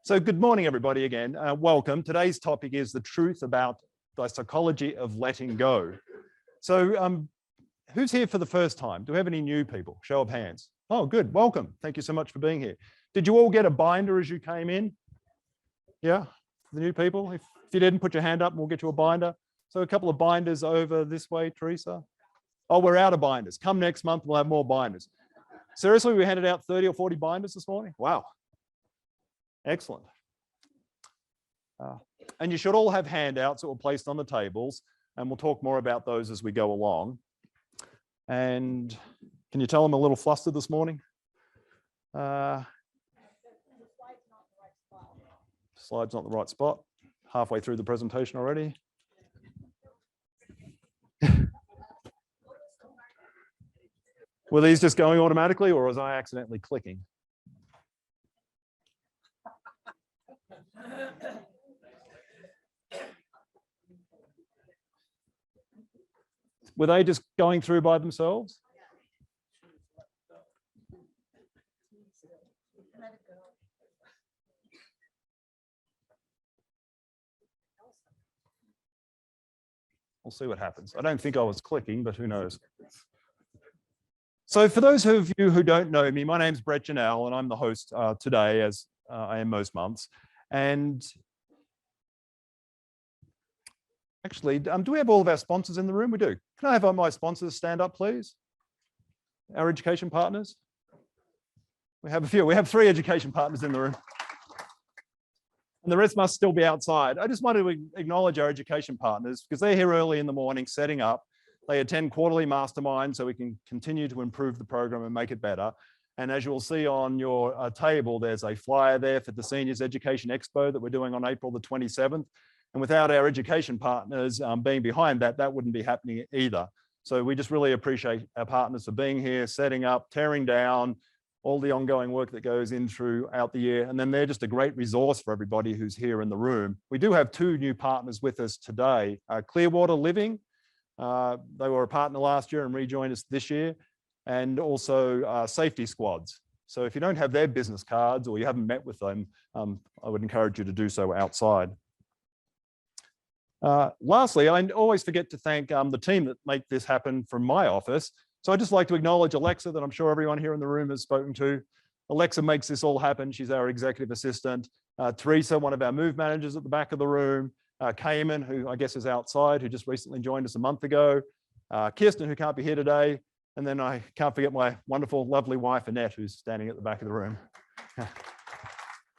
So good morning, everybody, again. Welcome. Today's topic is the truth about the psychology of letting go. So who's here for the first time? Do we have any new people? Show of hands. Oh, good. Welcome. Thank you so much for being here. Did you all get a binder as you came in? Yeah, the new people? If you didn't, put your hand up and we'll get you a binder. So a couple of binders over this way, Teresa. Oh, we're out of binders. Come next month, we'll have more binders. Seriously, we handed out 30 or 40 binders this morning? Wow. Excellent. And you should all have handouts that were placed on the tables, and we'll talk more about those as we go along. And can you tell I'm a little flustered this morning? Slide's not the right spot. Halfway through the presentation already. Were these just going automatically, or was I accidentally clicking? Were they just going through by themselves? We'll see what happens. I don't think I was clicking, but who knows? So for those of you who don't know me, my name's Junell, and I'm the host today, as I am most months. And actually, do we have all of our sponsors in the room? We do. Can I have my sponsors stand up, please? Our education partners? We have a few. We have 3 education partners in the room. And the rest must still be outside. I just wanted to acknowledge our education partners because they're here early in the morning setting up. They attend quarterly masterminds so we can continue to improve the program and make it better. And as you will see on your table, there's a flyer there for the Seniors Education Expo that we're doing on April the 27th. And without our education partners being behind that, that wouldn't be happening either. So we just really appreciate our partners for being here, setting up, tearing down, all the ongoing work that goes in throughout the year. And then they're just a great resource for everybody who's here in the room. We do have 2 new partners with us today. Clearwater Living, they were a partner last year and rejoined us this year. And also Safety Squads. So if you don't have their business cards or you haven't met with them, I would encourage you to do so outside. Lastly, I always forget to thank the team that make this happen from my office. So I'd just like to acknowledge Alexa, that I'm sure everyone here in the room has spoken to. Alexa makes this all happen. She's our executive assistant. Teresa, one of our move managers at the back of the room. Cayman, who I guess is outside, who just recently joined us a month ago. Kirsten, who can't be here today. And then I can't forget my wonderful, lovely wife, Annette, who's standing at the back of the room.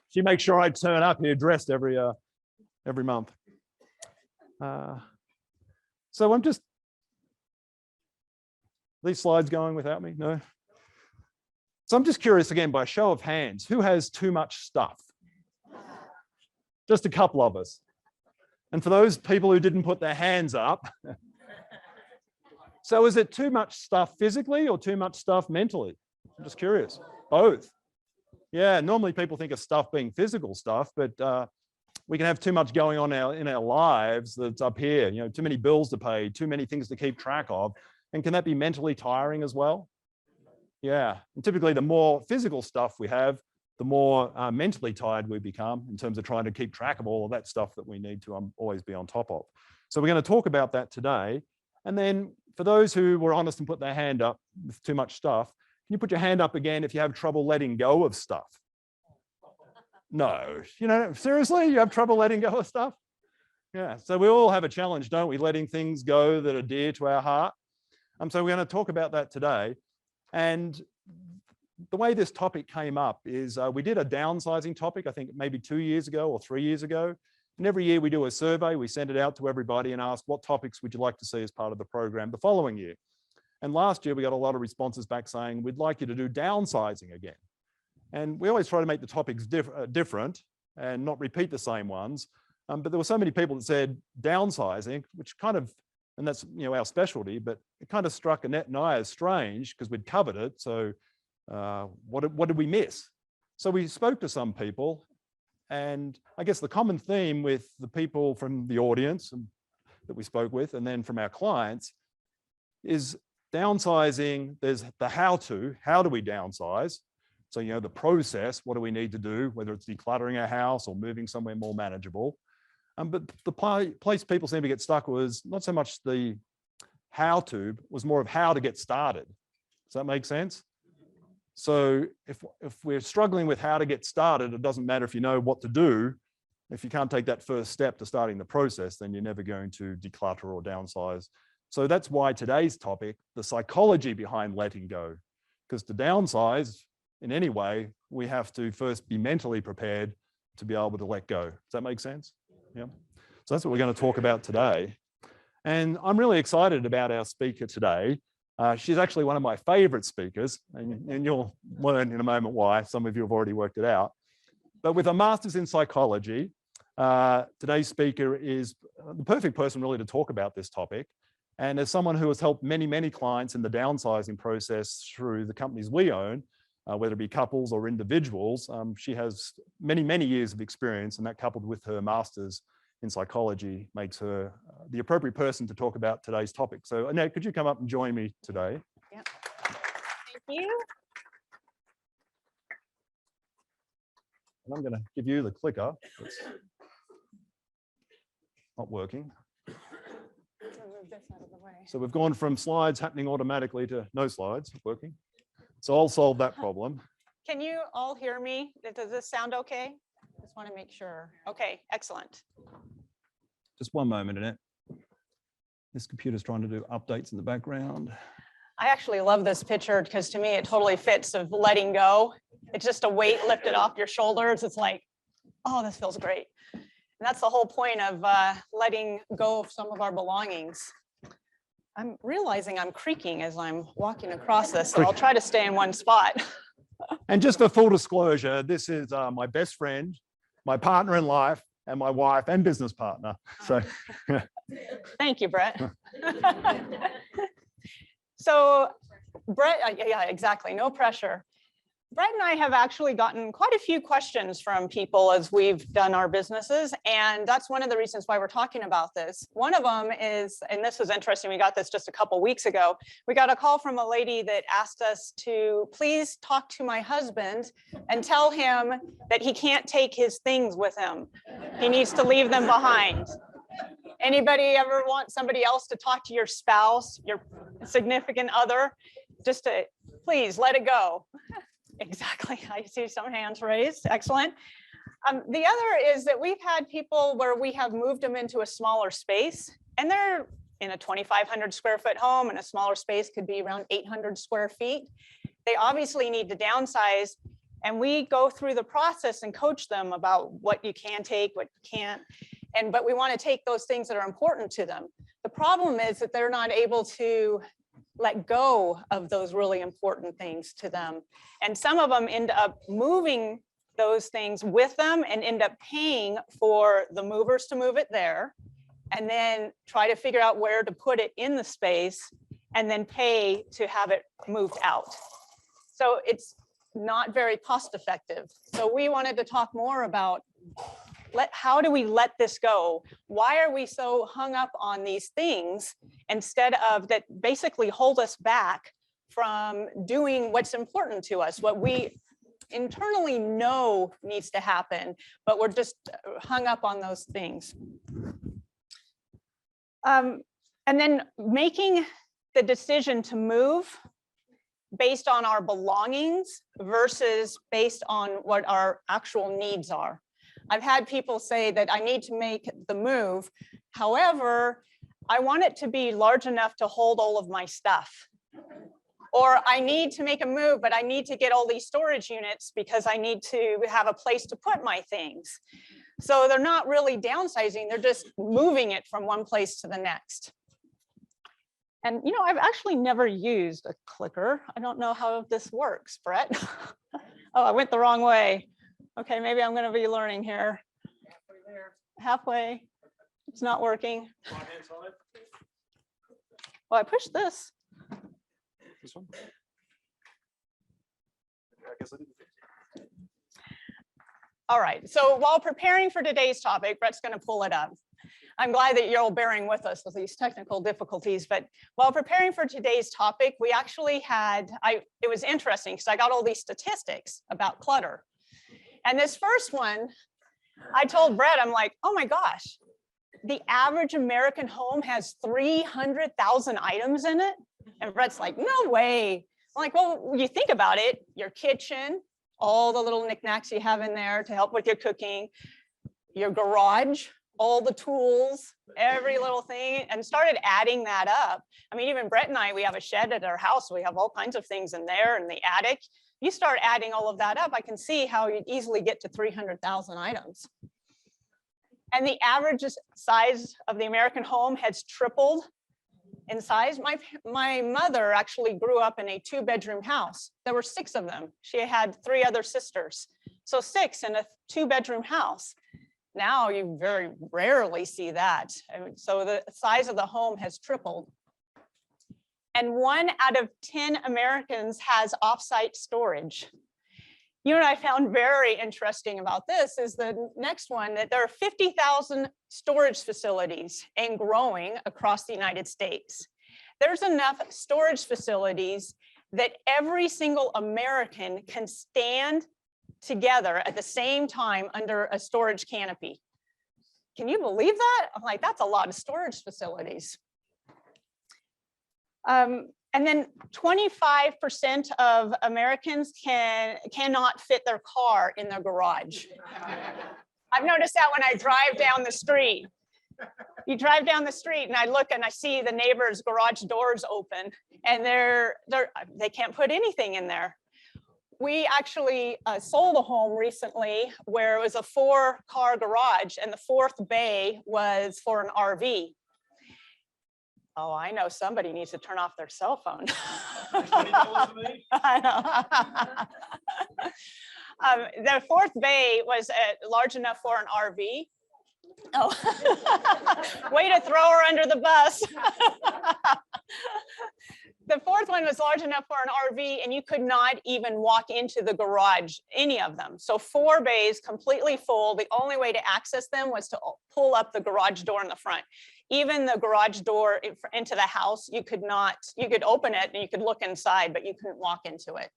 She makes sure I turn up here dressed every month. So I'm just, these slides going without me? No? So I'm just curious again, by show of hands, who has too much stuff? Just a couple of us. And for those people who didn't put their hands up, so is it too much stuff physically or too much stuff mentally? I'm just curious. Both. Yeah, normally people think of stuff being physical stuff, but we can have too much going on in our lives that's up here, you know, too many bills to pay, too many things to keep track of. And can that be mentally tiring as well? Yeah, and typically the more physical stuff we have, the more mentally tired we become in terms of trying to keep track of all of that stuff that we need to always be on top of. So we're going to talk about that today. And then for those who were honest and put their hand up with too much stuff, can you put your hand up again if you have trouble letting go of stuff? No, you know, seriously, you have trouble letting go of stuff? Yeah, so we all have a challenge, don't we? Letting things go that are dear to our heart. So we're going to talk about that today. And the way this topic came up is we did a downsizing topic, I think maybe 2 years ago or 3 years ago. And every year we do a survey, we send it out to everybody and ask what topics would you like to see as part of the program the following year. And last year we got a lot of responses back saying, we'd like you to do downsizing again. And we always try to make the topics different and not repeat the same ones. But there were so many people that said downsizing, which kind of, and that's, you know, our specialty, but it kind of struck Annette and I as strange because we'd covered it. So what did we miss? So we spoke to some people, and I guess the common theme with the people from the audience that we spoke with, and then from our clients, is downsizing. There's the how do we downsize? So, you know, the process, what do we need to do, whether it's decluttering our house or moving somewhere more manageable. But the place people seem to get stuck was not so much the how to, was more of how to get started. Does that make sense? So if we're struggling with how to get started, it doesn't matter if you know what to do. If you can't take that first step to starting the process, then you're never going to declutter or downsize. So that's why today's topic, the psychology behind letting go. Because to downsize in any way, we have to first be mentally prepared to be able to let go. Does that make sense? Yeah. So that's what we're going to talk about today. And I'm really excited about our speaker today. She's actually one of my favorite speakers, and you'll learn in a moment why. Some of you have already worked it out. But with a master's in psychology, today's speaker is the perfect person really to talk about this topic. And as someone who has helped many, many clients in the downsizing process through the companies we own, whether it be couples or individuals, she has many, many years of experience, and that coupled with her master's in psychology makes her the appropriate person to talk about today's topic. So Annette, could you come up and join me today? Yep. Thank you. And I'm going to give you the clicker. It's not working. Move this out of the way. So we've gone from slides happening automatically to no slides working. So I'll solve that problem. Can you all hear me? Does this sound okay? Just want to make sure. Okay, excellent. Just one moment, Annette. This computer's trying to do updates in the background. I actually love this picture because to me it totally fits of letting go. It's just a weight lifted off your shoulders. It's like, oh, this feels great. And that's the whole point of letting go of some of our belongings. I'm realizing I'm creaking as I'm walking across this, so I'll try to stay in one spot. And just for full disclosure, this is my best friend, my partner in life, and my wife and business partner. So thank you, Brett. So Brett, yeah, exactly. No pressure. Brett and I have actually gotten quite a few questions from people as we've done our businesses. And that's one of the reasons why we're talking about this. One of them is, and this was interesting, we got this just a couple weeks ago. We got a call from a lady that asked us to please talk to my husband and tell him that he can't take his things with him. He needs to leave them behind. Anybody ever want somebody else to talk to your spouse, your significant other, just to please let it go? Exactly. I see some hands raised. Excellent. The other is that we've had people where we have moved them into a smaller space, and they're in a 2,500 square foot home, and a smaller space could be around 800 square feet. They obviously need to downsize, and we go through the process and coach them about what you can take, what you can't. But we want to take those things that are important to them. The problem is that they're not able to let go of those really important things to them. And some of them end up moving those things with them and end up paying for the movers to move it there, and then try to figure out where to put it in the space, and then pay to have it moved out. So it's not very cost effective. So we wanted to talk more about how do we let this go? Why are we so hung up on these things instead of that basically hold us back from doing what's important to us, what we internally know needs to happen, but we're just hung up on those things. And then making the decision to move based on our belongings versus based on what our actual needs are. I've had people say that I need to make the move. However, I want it to be large enough to hold all of my stuff. Or I need to make a move, but I need to get all these storage units because I need to have a place to put my things. So they're not really downsizing, they're just moving it from one place to the next. And you know, I've actually never used a clicker. I don't know how this works, Brett. Oh, I went the wrong way. Okay, maybe I'm going to be learning here. Halfway there. Halfway. It's not working. Right-hand side. Well, I pushed this. This one? I guess I didn't. All right, so while preparing for today's topic, Brett's going to pull it up. I'm glad that you're all bearing with us with these technical difficulties. But while preparing for today's topic, we actually had, it was interesting because I got all these statistics about clutter. And this first one, I told Brett, I'm like, oh my gosh, the average American home has 300,000 items in it. And Brett's like, no way. I'm like, well, when you think about it, your kitchen, all the little knickknacks you have in there to help with your cooking, your garage, all the tools, every little thing, and started adding that up. I mean, even Brett and I, we have a shed at our house. We have all kinds of things in there in the attic. You start adding all of that up, I can see how you'd easily get to 300,000 items. And the average size of the American home has tripled in size. My mother actually grew up in a 2-bedroom house. There were 6 of them. She had 3 other sisters. So 6 in a 2-bedroom house. Now you very rarely see that. So the size of the home has tripled. And 1 out of 10 Americans has offsite storage. You know what I found very interesting about this is the next one, that there are 50,000 storage facilities and growing across the United States. There's enough storage facilities that every single American can stand together at the same time under a storage canopy. Can you believe that? I'm like, that's a lot of storage facilities. And then 25% of Americans cannot fit their car in their garage. I've noticed that when I drive down the street. You drive down the street and I look and I see the neighbor's garage doors open and they can't put anything in there. We actually sold a home recently where it was a 4-car garage and the 4th bay was for an RV. Oh, I know somebody needs to turn off their cell phone. I know. The 4th bay was large enough for an RV. Oh, way to throw her under the bus. The 4th one was large enough for an RV and you could not even walk into the garage, any of them. So 4 bays completely full. The only way to access them was to pull up the garage door in the front. Even the garage door into the house, you could open it and you could look inside, but you couldn't walk into it.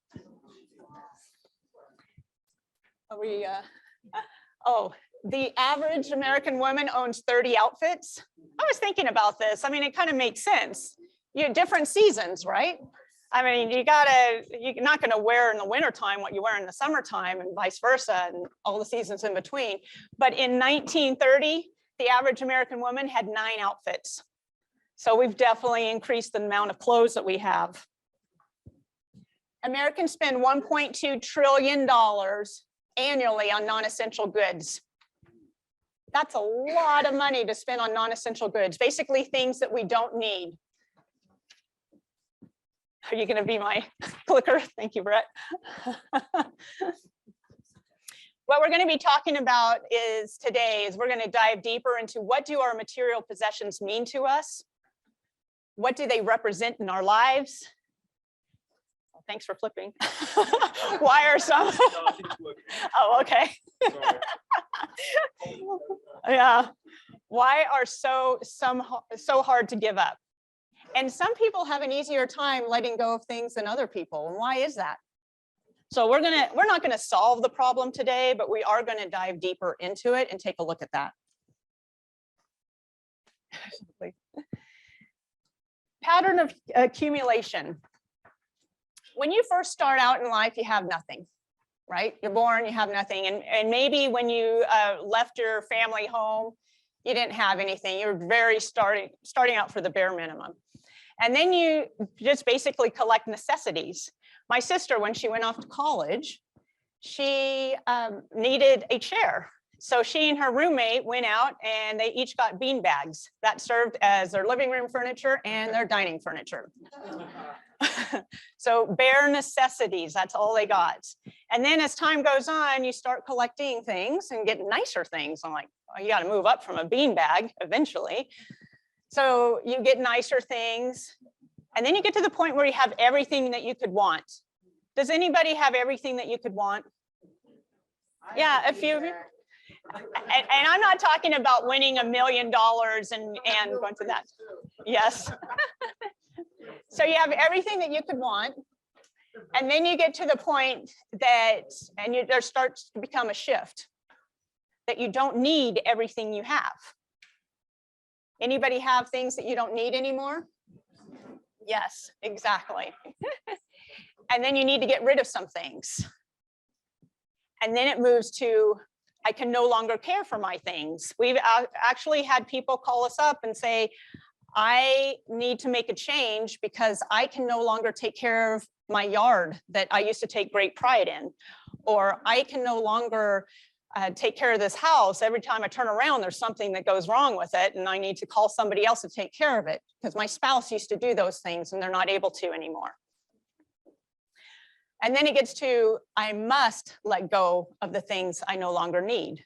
The average American woman owns 30 outfits. I was thinking about this. I mean, it kind of makes sense. You have different seasons, right? I mean, you're not going to wear in the wintertime what you wear in the summertime and vice versa and all the seasons in between. But in 1930, the average American woman had 9 outfits. So we've definitely increased the amount of clothes that we have. Americans spend $1.2 trillion annually on non-essential goods. That's a lot of money to spend on non-essential goods, basically things that we don't need. Are you going to be my clicker? Thank you, Brett. What we're going to be talking about today is we're going to dive deeper into what do our material possessions mean to us? What do they represent in our lives? Well, thanks for flipping. Why are some? Oh, okay. Yeah. Why are some so hard to give up? And some people have an easier time letting go of things than other people. And why is that? So we're not going to solve the problem today, but we are going to dive deeper into it and take a look at that. Pattern of accumulation. When you first start out in life, you have nothing, right? You're born, you have nothing. And maybe when you left your family home, you didn't have anything. You're starting out for the bare minimum. And then you just basically collect necessities. My sister, when she went off to college, she needed a chair. So she and her roommate went out and they each got bean bags that served as their living room furniture and their dining furniture. So bare necessities, that's all they got. And then as time goes on, you start collecting things and get nicer things. I'm like, oh, you got to move up from a bean bag eventually. So you get nicer things. And then you get to the point where you have everything that you could want. Does anybody have everything that you could want? Yeah, a few of you. And I'm not talking about winning $1 million and going through that. Yes. So you have everything that you could want. And then you get to the point that, there starts to become a shift that you don't need everything you have. Anybody have things that you don't need anymore? Yes, exactly. And then you need to get rid of some things. And then it moves to, I can no longer care for my things. We've actually had people call us up and say, I need to make a change because I can no longer take care of my yard that I used to take great pride in, or I can no longer take care of this house. Every time I turn around, there's something that goes wrong with it, and I need to call somebody else to take care of it because my spouse used to do those things and they're not able to anymore. And then it gets to, I must let go of the things I no longer need.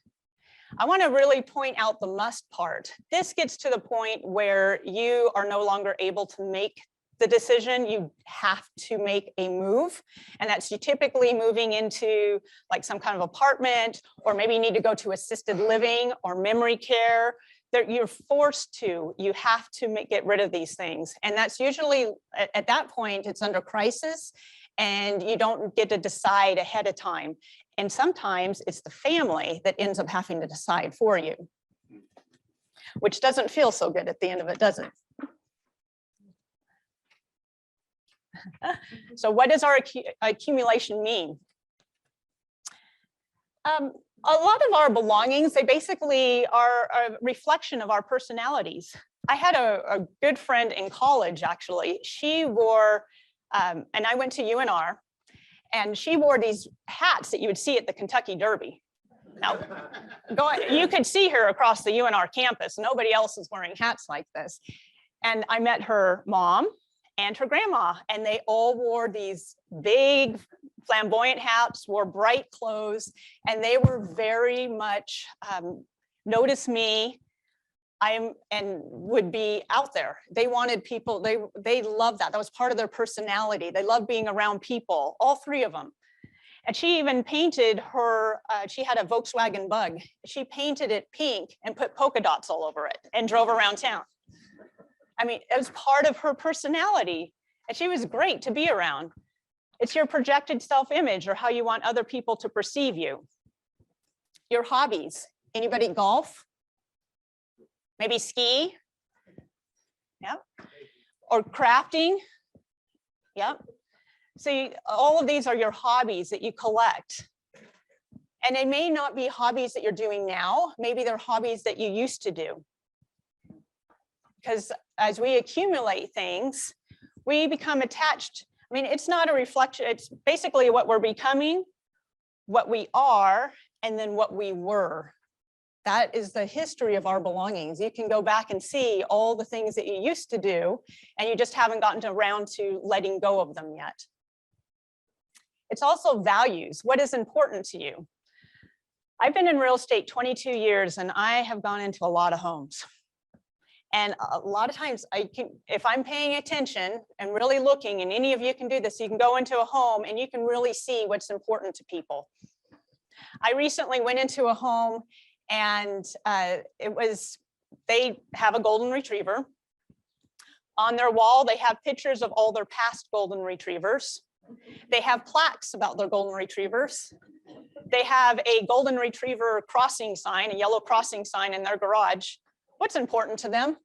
I want to really point out the must part. This gets to the point where you are no longer able to make the decision. You have to make a move. And that's you typically moving into like some kind of apartment, or maybe you need to go to assisted living or memory care. You're forced to, you have to get rid of these things. And that's usually at that point, it's under crisis and you don't get to decide ahead of time. And sometimes it's the family that ends up having to decide for you, which doesn't feel so good at the end of it, does it? So what does our accumulation mean? A lot of our belongings, they basically are a reflection of our personalities. I had a good friend in college, actually. She wore, and I went to UNR, and she wore these hats that you would see at the Kentucky Derby. Now, you could see her across the UNR campus. Nobody else is wearing hats like this. And I met her mom and her grandma, and they all wore these big flamboyant hats, wore bright clothes, and they were very much notice me, and would be out there. They wanted people, they loved that. That was part of their personality. They loved being around people, all three of them. And she even painted her, she had a Volkswagen Bug. She painted it pink and put polka dots all over it and drove around town. I mean, it was part of her personality, and she was great to be around. It's your projected self-image or how you want other people to perceive you. Your hobbies. Anybody golf? Maybe ski? Yep. Or crafting? Yep. So all of these are your hobbies that you collect. And they may not be hobbies that you're doing now. Maybe they're hobbies that you used to do. Because as we accumulate things, we become attached. I mean, it's not a reflection. It's basically what we're becoming, what we are, and then what we were. That is the history of our belongings. You can go back and see all the things that you used to do, and you just haven't gotten around to letting go of them yet. It's also values. What is important to you? I've been in real estate 22 years, and I have gone into a lot of homes. And a lot of times, if I'm paying attention and really looking, and any of you can do this, you can go into a home and you can really see what's important to people. I recently went into a home, and they have a golden retriever. On their wall, they have pictures of all their past golden retrievers. They have plaques about their golden retrievers. They have a golden retriever crossing sign, a yellow crossing sign in their garage. What's important to them?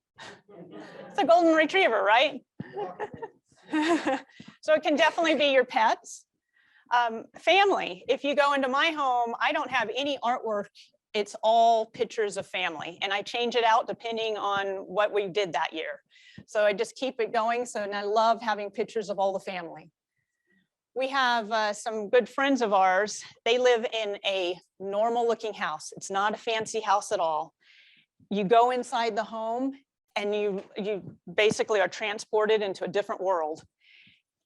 It's a golden retriever, right? So it can definitely be your pets. Family. If you go into my home, I don't have any artwork. It's all pictures of family, and I change it out depending on what we did that year. So I just keep it going. So, and I love having pictures of all the family. We have some good friends of ours. They live in a normal looking house. It's not a fancy house at all. You go inside the home and you basically are transported into a different world.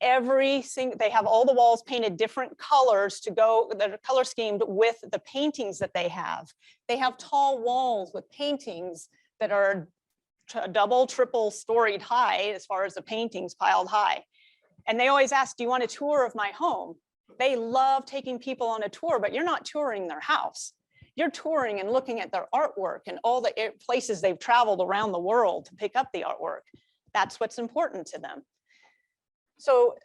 They have all the walls painted different colors that are color schemed with the paintings that they have. They have tall walls with paintings that are double, triple storied high as far as the paintings piled high. And they always ask, do you want a tour of my home? They love taking people on a tour, but you're not touring their house. You're touring and looking at their artwork and all the places they've traveled around the world to pick up the artwork. That's what's important to them. So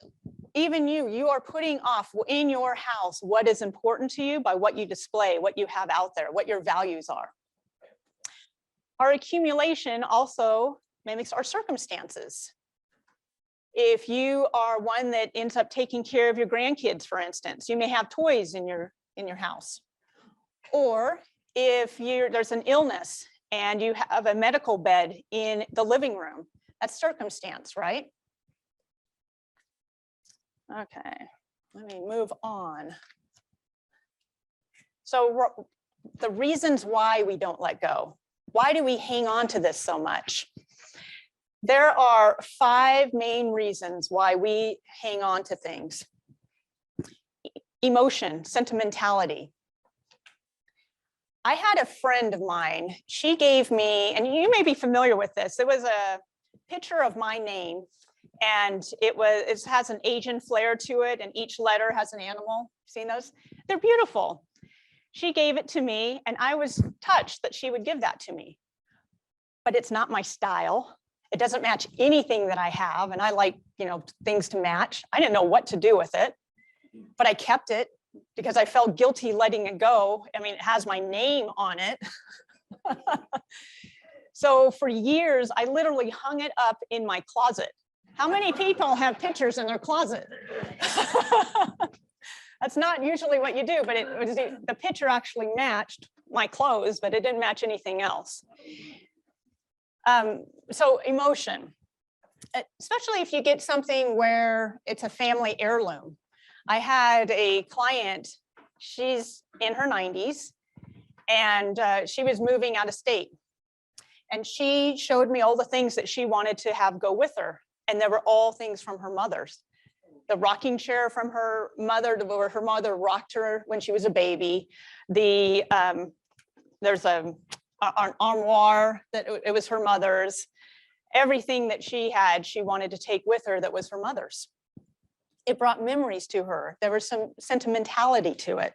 even you are putting off in your house what is important to you by what you display, what you have out there, what your values are. Our accumulation also mimics our circumstances. If you are one that ends up taking care of your grandkids, for instance, you may have toys in your house. Or if there's an illness and you have a medical bed in the living room, that's circumstance, right? Okay, let me move on. So the reasons why we don't let go. Why do we hang on to this so much? There are 5 main reasons why we hang on to things. Emotion, sentimentality. I had a friend of mine, she gave me, and you may be familiar with this, it was a picture of my name, and it has an Asian flair to it, and each letter has an animal. Seen those? They're beautiful. She gave it to me, and I was touched that she would give that to me. But it's not my style. It doesn't match anything that I have, and I like, things to match. I didn't know what to do with it, but I kept it because I felt guilty letting it go. I mean, it has my name on it. So for years, I literally hung it up in my closet. How many people have pictures in their closet? That's not usually what you do, but the picture actually matched my clothes, but it didn't match anything else. So emotion, especially if you get something where it's a family heirloom. I had a client, she's in her 90s, and she was moving out of state. And she showed me all the things that she wanted to have go with her. And they were all things from her mother's. The rocking chair from her mother, where her mother rocked her when she was a baby. There's an armoire that it was her mother's. Everything that she had, she wanted to take with her that was her mother's. It brought memories to her. There was some sentimentality to it.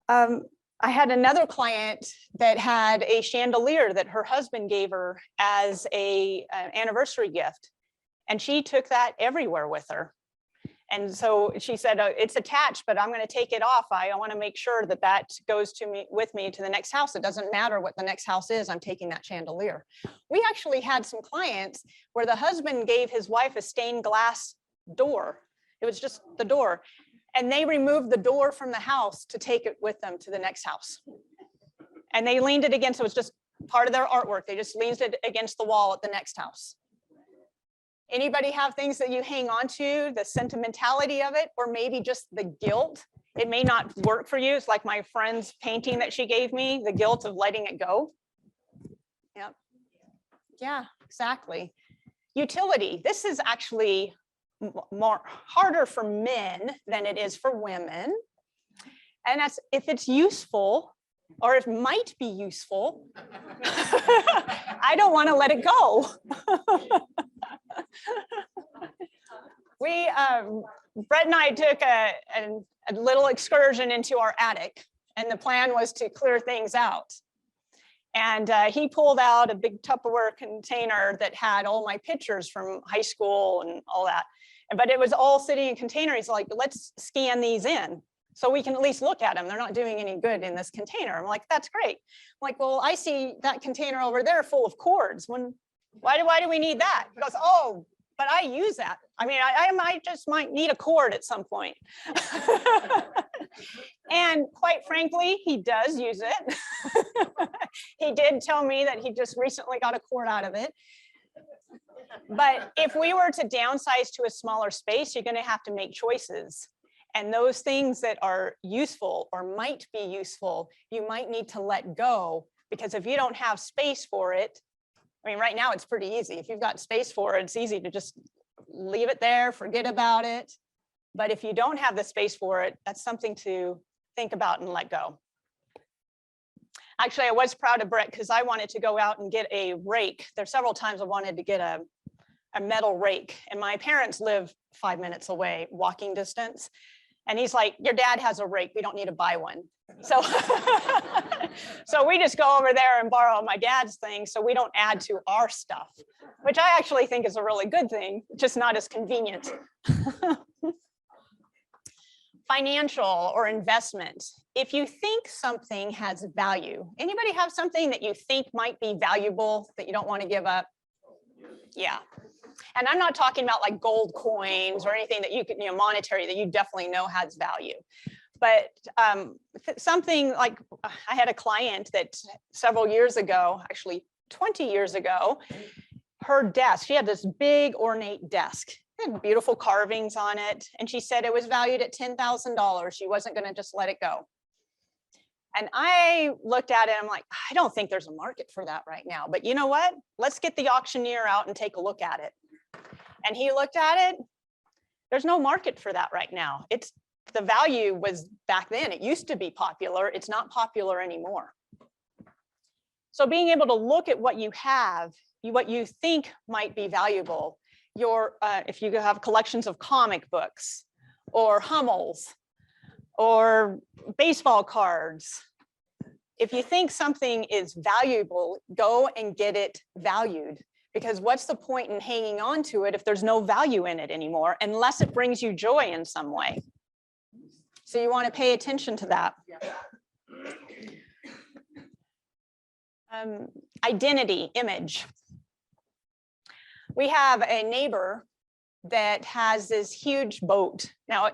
I had another client that had a chandelier that her husband gave her as an anniversary gift. And she took that everywhere with her. And so she said, it's attached, but I'm going to take it off. I want to make sure that that goes with me to the next house. It doesn't matter what the next house is. I'm taking that chandelier. We actually had some clients where the husband gave his wife a stained glass door. It was just the door. And they removed the door from the house to take it with them to the next house. And they leaned it against, so it was just part of their artwork. They just leaned it against the wall at the next house. Anybody have things that you hang on to, the sentimentality of it, or maybe just the guilt? It may not work for you. It's like my friend's painting that she gave me, the guilt of letting it go. Yep. Yeah, exactly. Utility. This is actually more harder for men than it is for women. And that's if it's useful, or it might be useful, I don't want to let it go. Brett and I took a little excursion into our attic, and the plan was to clear things out. And he pulled out a big Tupperware container that had all my pictures from high school and all that. But it was all sitting in containers. He's like, let's scan these in so we can at least look at them. They're not doing any good in this container. I'm like, that's great. I'm like, well, I see that container over there full of cords. Why do we need that? He goes, oh, but I use that. I mean, I might need a cord at some point. And quite frankly, he does use it. He did tell me that he just recently got a cord out of it. But if we were to downsize to a smaller space, you're going to have to make choices. And those things that are useful or might be useful, you might need to let go, because if you don't have space for it, I mean, right now it's pretty easy. If you've got space for it, it's easy to just leave it there, forget about it. But if you don't have the space for it, that's something to think about and let go. Actually, I was proud of Brett because I wanted to go out and get a rake. There's several times I wanted to get a metal rake, and my parents live 5 minutes away, walking distance. And he's like, your dad has a rake. We don't need to buy one. So, so we just go over there and borrow my dad's thing so we don't add to our stuff, which I actually think is a really good thing, just not as convenient. Financial or investment. If you think something has value, anybody have something that you think might be valuable that you don't want to give up? Yeah. And I'm not talking about like gold coins or anything that you could, monetary that you definitely know has value. But something like I had a client that several years ago, actually 20 years ago, her desk, she had this big ornate desk. It had beautiful carvings on it. And she said it was valued at $10,000. She wasn't going to just let it go. And I looked at it, I'm like, I don't think there's a market for that right now. But you know what? Let's get the auctioneer out and take a look at it. And he looked at it. There's no market for that right now. It's the value was back then. It used to be popular. It's not popular anymore. So being able to look at what you have, what you think might be valuable, if you have collections of comic books or Hummels or baseball cards, if you think something is valuable, go and get it valued. Because what's the point in hanging on to it if there's no value in it anymore, unless it brings you joy in some way? So you want to pay attention to that. Identity, image. We have a neighbor that has this huge boat. Now,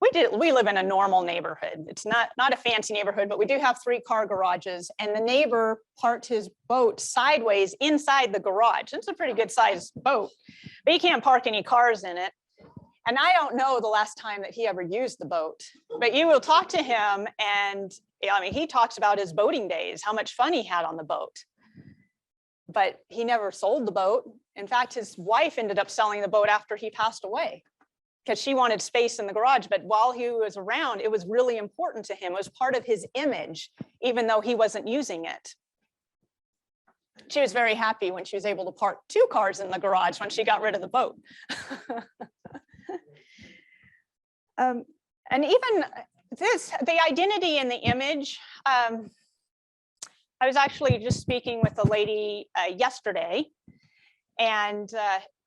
we live in a normal neighborhood. It's not a fancy neighborhood, but we do have 3-car garages, and the neighbor parked his boat sideways inside the garage. It's a pretty good sized boat, but you can't park any cars in it. And I don't know the last time that he ever used the boat, but you will talk to him and I mean, he talks about his boating days, how much fun he had on the boat, but he never sold the boat. In fact, his wife ended up selling the boat after he passed away, because she wanted space in the garage. But while he was around, it was really important to him. It was part of his image, even though he wasn't using it. She was very happy when she was able to park 2 cars in the garage when she got rid of the boat. And even the identity and the image. I was actually just speaking with a lady yesterday, and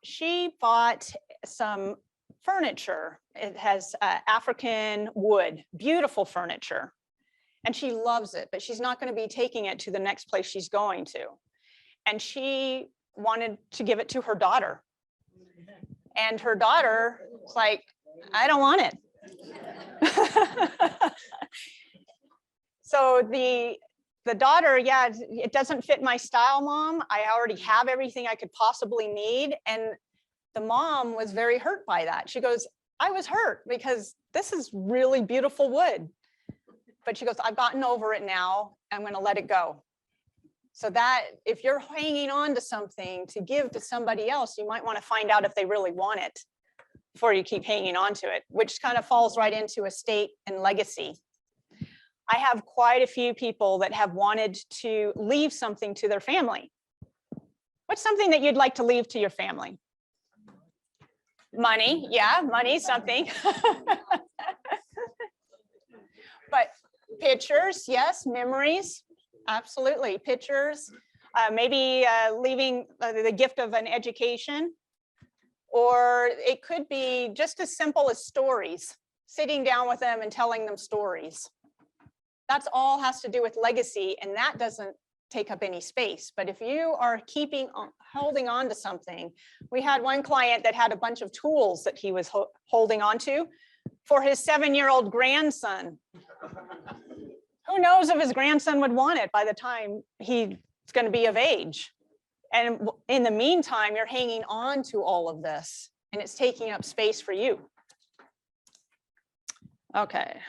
she bought some furniture. It has African wood, beautiful furniture, and she loves it, but she's not going to be taking it to the next place she's going to. And she wanted to give it to her daughter, and her daughter was like, I don't want it. So the daughter, yeah, it doesn't fit my style, Mom. I already have everything I could possibly need. And the mom was very hurt by that. She goes, I was hurt because this is really beautiful wood. But she goes, I've gotten over it now. I'm going to let it go. So that if you're hanging on to something to give to somebody else, you might want to find out if they really want it before you keep hanging on to it, which kind of falls right into estate and legacy. I have quite a few people that have wanted to leave something to their family. What's something that you'd like to leave to your family? Money, yeah, money's something. But pictures, yes, memories, absolutely, pictures. Maybe leaving the gift of an education, or it could be just as simple as stories, sitting down with them and telling them stories. That's all has to do with legacy, and that doesn't take up any space. But if you are holding on to something, we had one client that had a bunch of tools that he was holding on to for his 7-year-old grandson. Who knows if his grandson would want it by the time he's going to be of age. And in the meantime, you're hanging on to all of this, and it's taking up space for you. Okay.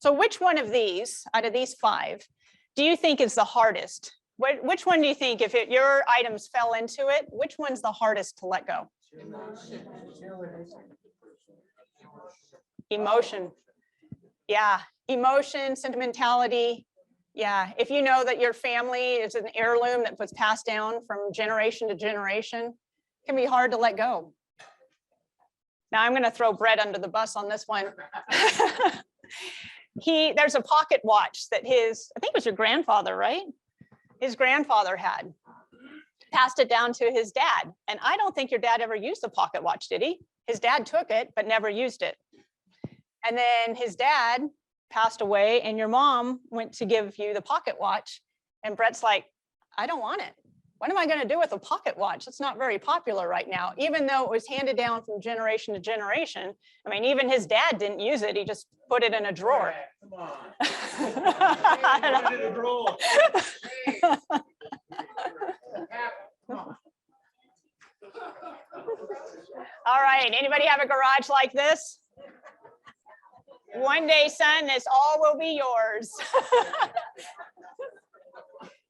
So which one of these, out of these 5, do you think is the hardest? Which one do you think, if your items fell into it, which one's the hardest to let go? Emotion. Yeah, emotion, sentimentality. Yeah, if you know that your family is an heirloom that was passed down from generation to generation, it can be hard to let go. Now I'm going to throw Brett under the bus on this one. There's a pocket watch that I think it was your grandfather, right? His grandfather had passed it down to his dad. And I don't think your dad ever used a pocket watch, did he? His dad took it, but never used it. And then his dad passed away and your mom went to give you the pocket watch. And Brett's like, I don't want it. What am I going to do with a pocket watch? It's not very popular right now, even though it was handed down from generation to generation. I mean, even his dad didn't use it. He just put it in a drawer. Come on. Put it in a drawer. All right, anybody have a garage like this? One day, son, this all will be yours.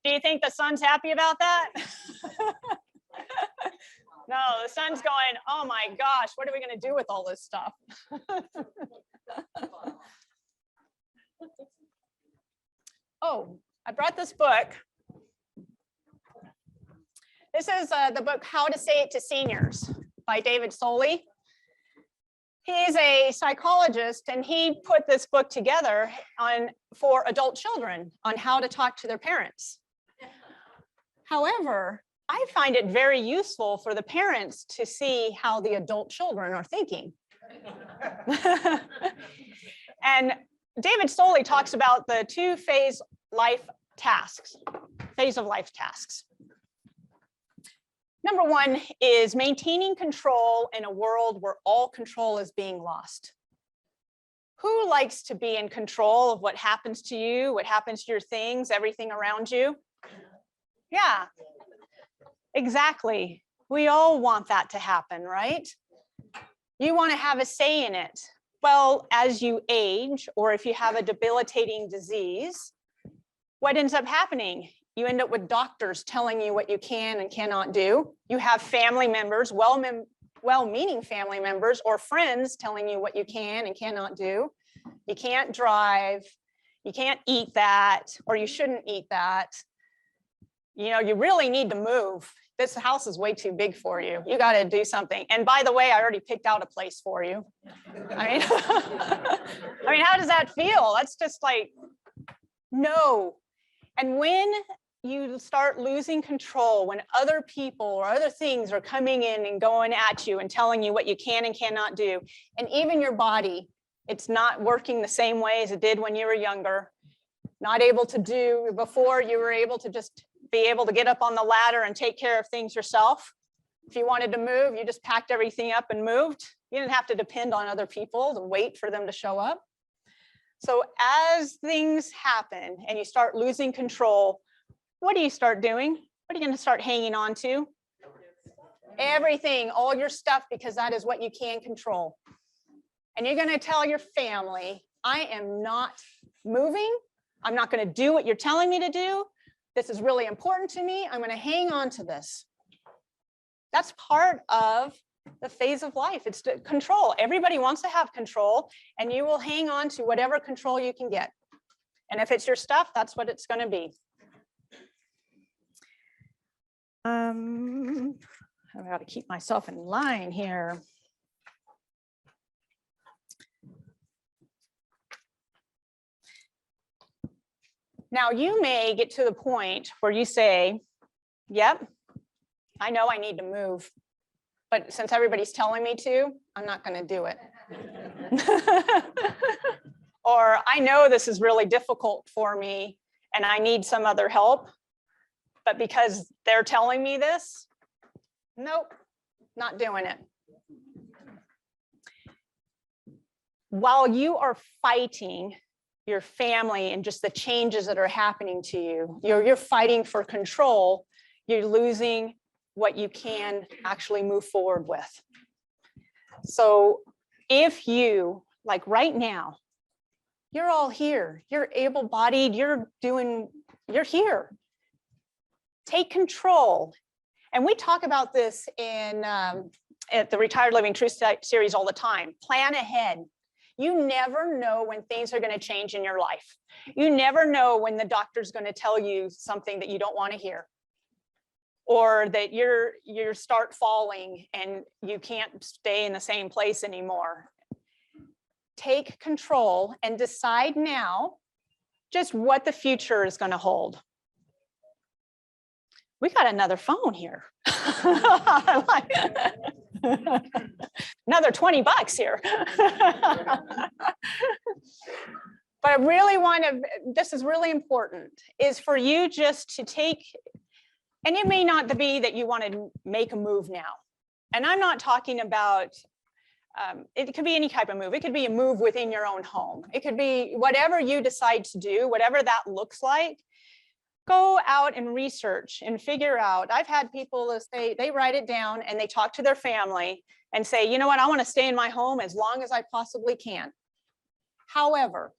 Do you think the son's happy about that? No, the son's going, oh my gosh, what are we going to do with all this stuff? Oh, I brought this book. This is the book, How to Say It to Seniors by David Soley. He's a psychologist and he put this book together for adult children on how to talk to their parents. However, I find it very useful for the parents to see how the adult children are thinking. And David Soley talks about the two phase of life tasks. Number one is maintaining control in a world where all control is being lost. Who likes to be in control of what happens to you, what happens to your things, everything around you? Yeah, exactly. We all want that to happen, right? You want to have a say in it. Well, as you age, or if you have a debilitating disease, what ends up happening? You end up with doctors telling you what you can and cannot do. You have family members, well-meaning family members or friends telling you what you can and cannot do. You can't drive, you can't eat that, or you shouldn't eat that. You know, you really need to move. This house is way too big for you. You got to do something. And by the way, I already picked out a place for you. I mean, how does that feel? That's just like, no. And when you start losing control, when other people or other things are coming in and going at you and telling you what you can and cannot do, and even your body, it's not working the same way as it did when you were younger, not able to do, before you were able to just be able to get up on the ladder and take care of things yourself. If you wanted to move, you just packed everything up and moved. You didn't have to depend on other people to wait for them to show up. So as things happen and you start losing control, what do you start doing? What are you going to start hanging on to? Everything, all your stuff, because that is what you can control. And you're going to tell your family, I am not moving. I'm not going to do what you're telling me to do. This is really important to me. I'm going to hang on to this. That's part of the phase of life. It's control. Everybody wants to have control, and you will hang on to whatever control you can get. And if it's your stuff, that's what it's going to be. I've got to keep myself in line here. Now, you may get to the point where you say, yep, I know I need to move, but since everybody's telling me to, I'm not going to do it. Or I know this is really difficult for me and I need some other help, but because they're telling me this, nope, not doing it. While you are fighting your family and just the changes that are happening to you, you're fighting for control, you're losing what you can actually move forward with. So if you, like right now, you're all here, you're able-bodied, you're here. Take control. And we talk about this in at the Retired Living Truth series all the time. Plan ahead. You never know when things are going to change in your life. You never know when the doctor's going to tell you something that you don't want to hear. or that you start falling and you can't stay in the same place anymore. Take control and decide now just what the future is going to hold. We got another phone here. Another $20 here. But I really want to, this is really important, is for you just to take, and it may not be that you want to make a move now. And I'm not talking about, it could be any type of move. It could be a move within your own home. It could be whatever you decide to do, whatever that looks like. Go out and research and figure out. I've had people say, they write it down and they talk to their family and say, you know what, I want to stay in my home as long as I possibly can. However,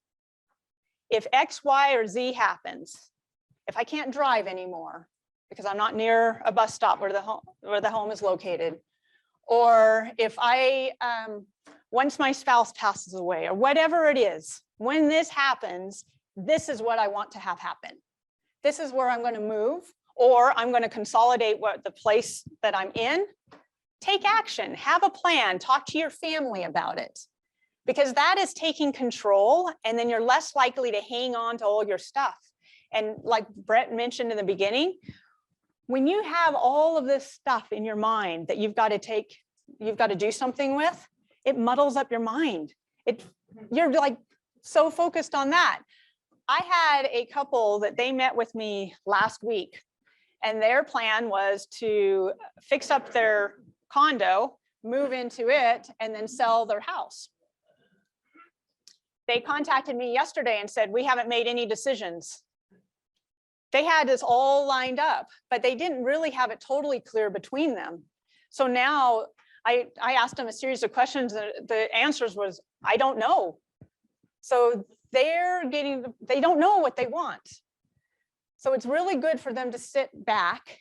if X, Y, or Z happens, if I can't drive anymore because I'm not near a bus stop where the home is located, or if once my spouse passes away, or whatever it is, when this happens, this is what I want to have happen. This is where I'm going to move, or I'm going to consolidate the place that I'm in. Take action, have a plan, talk to your family about it, because that is taking control, and then you're less likely to hang on to all your stuff. And like Brett mentioned in the beginning, when you have all of this stuff in your mind that you've got to do something with, it muddles up your mind. You're like so focused on that. I had a couple that they met with me last week, and their plan was to fix up their condo, move into it, and then sell their house. They contacted me yesterday and said, we haven't made any decisions. They had this all lined up, but they didn't really have it totally clear between them. So now I asked them a series of questions. The answers was, I don't know. So they don't know what they want. So it's really good for them to sit back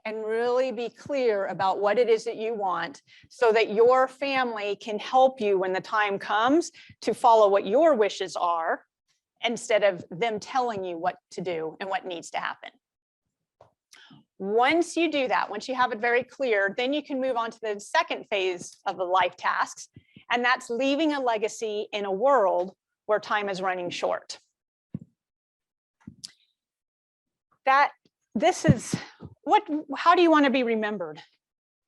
and really be clear about what it is that you want, so that your family can help you when the time comes to follow what your wishes are, instead of them telling you what to do and what needs to happen. Once you do that, once you have it very clear, then you can move on to the second phase of the life tasks, and that's leaving a legacy in a world where time is running short. How do you want to be remembered?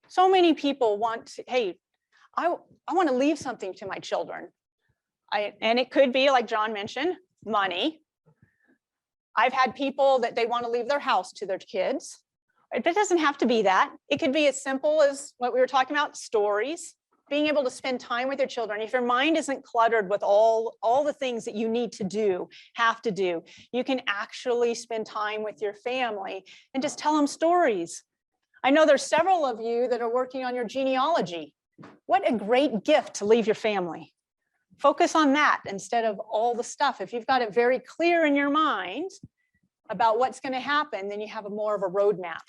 So many people want, hey, I want to leave something to my children. And it could be, like John mentioned, money. I've had people that they want to leave their house to their kids. It doesn't have to be that. It could be as simple as what we were talking about, stories. Being able to spend time with your children. If your mind isn't cluttered with all the things that you need to do, have to do, you can actually spend time with your family and just tell them stories. I know there's several of you that are working on your genealogy. What a great gift to leave your family. Focus on that instead of all the stuff. If you've got it very clear in your mind about what's going to happen, then you have more of a roadmap.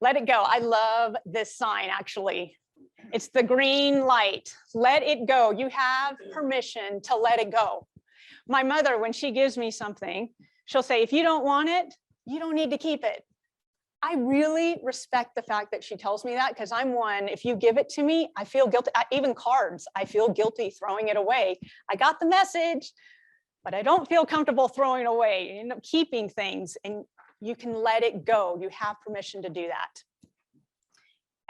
Let it go. I love this sign, actually. It's the green light. Let it go. You have permission to let it go. My mother, when she gives me something, she'll say, if you don't want it, you don't need to keep it. I really respect the fact that she tells me that, because I'm one, if you give it to me, I feel guilty. Even cards, I feel guilty throwing it away. I got the message, but I don't feel comfortable throwing it away. You end up keeping things, and you can let it go. You have permission to do that.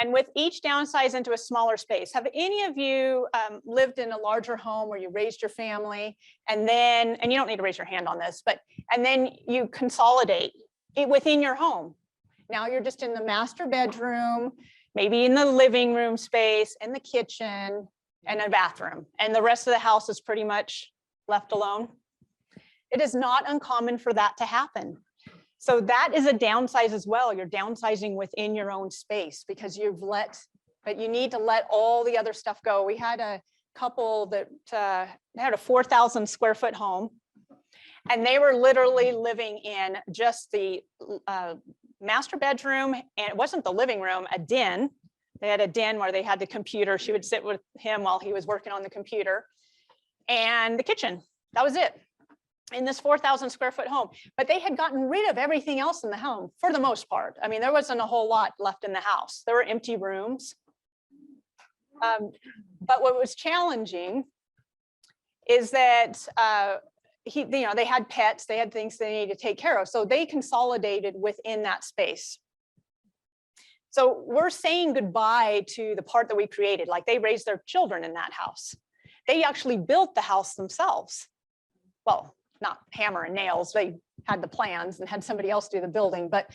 And with each downsize into a smaller space, have any of you lived in a larger home where you raised your family, and you don't need to raise your hand on this, and then you consolidate it within your home? Now you're just in the master bedroom, maybe in the living room space, and the kitchen, and a bathroom, and the rest of the house is pretty much left alone. It is not uncommon for that to happen. So that is a downsize as well. You're downsizing within your own space, because but you need to let all the other stuff go. We had a couple that had a 4,000 square foot home, and they were literally living in just the master bedroom, and it wasn't the living room, a den. They had a den where they had the computer. She would sit with him while he was working on the computer, and the kitchen. That was it. in this 4,000 square foot home, but they had gotten rid of everything else in the home for the most part. I mean, there wasn't a whole lot left in the house. There were empty rooms. But what was challenging is that they had pets, they had things they needed to take care of. So they consolidated within that space. So we're saying goodbye to the part that we created, like they raised their children in that house. They actually built the house themselves. Well, not hammer and nails, they had the plans and had somebody else do the building, but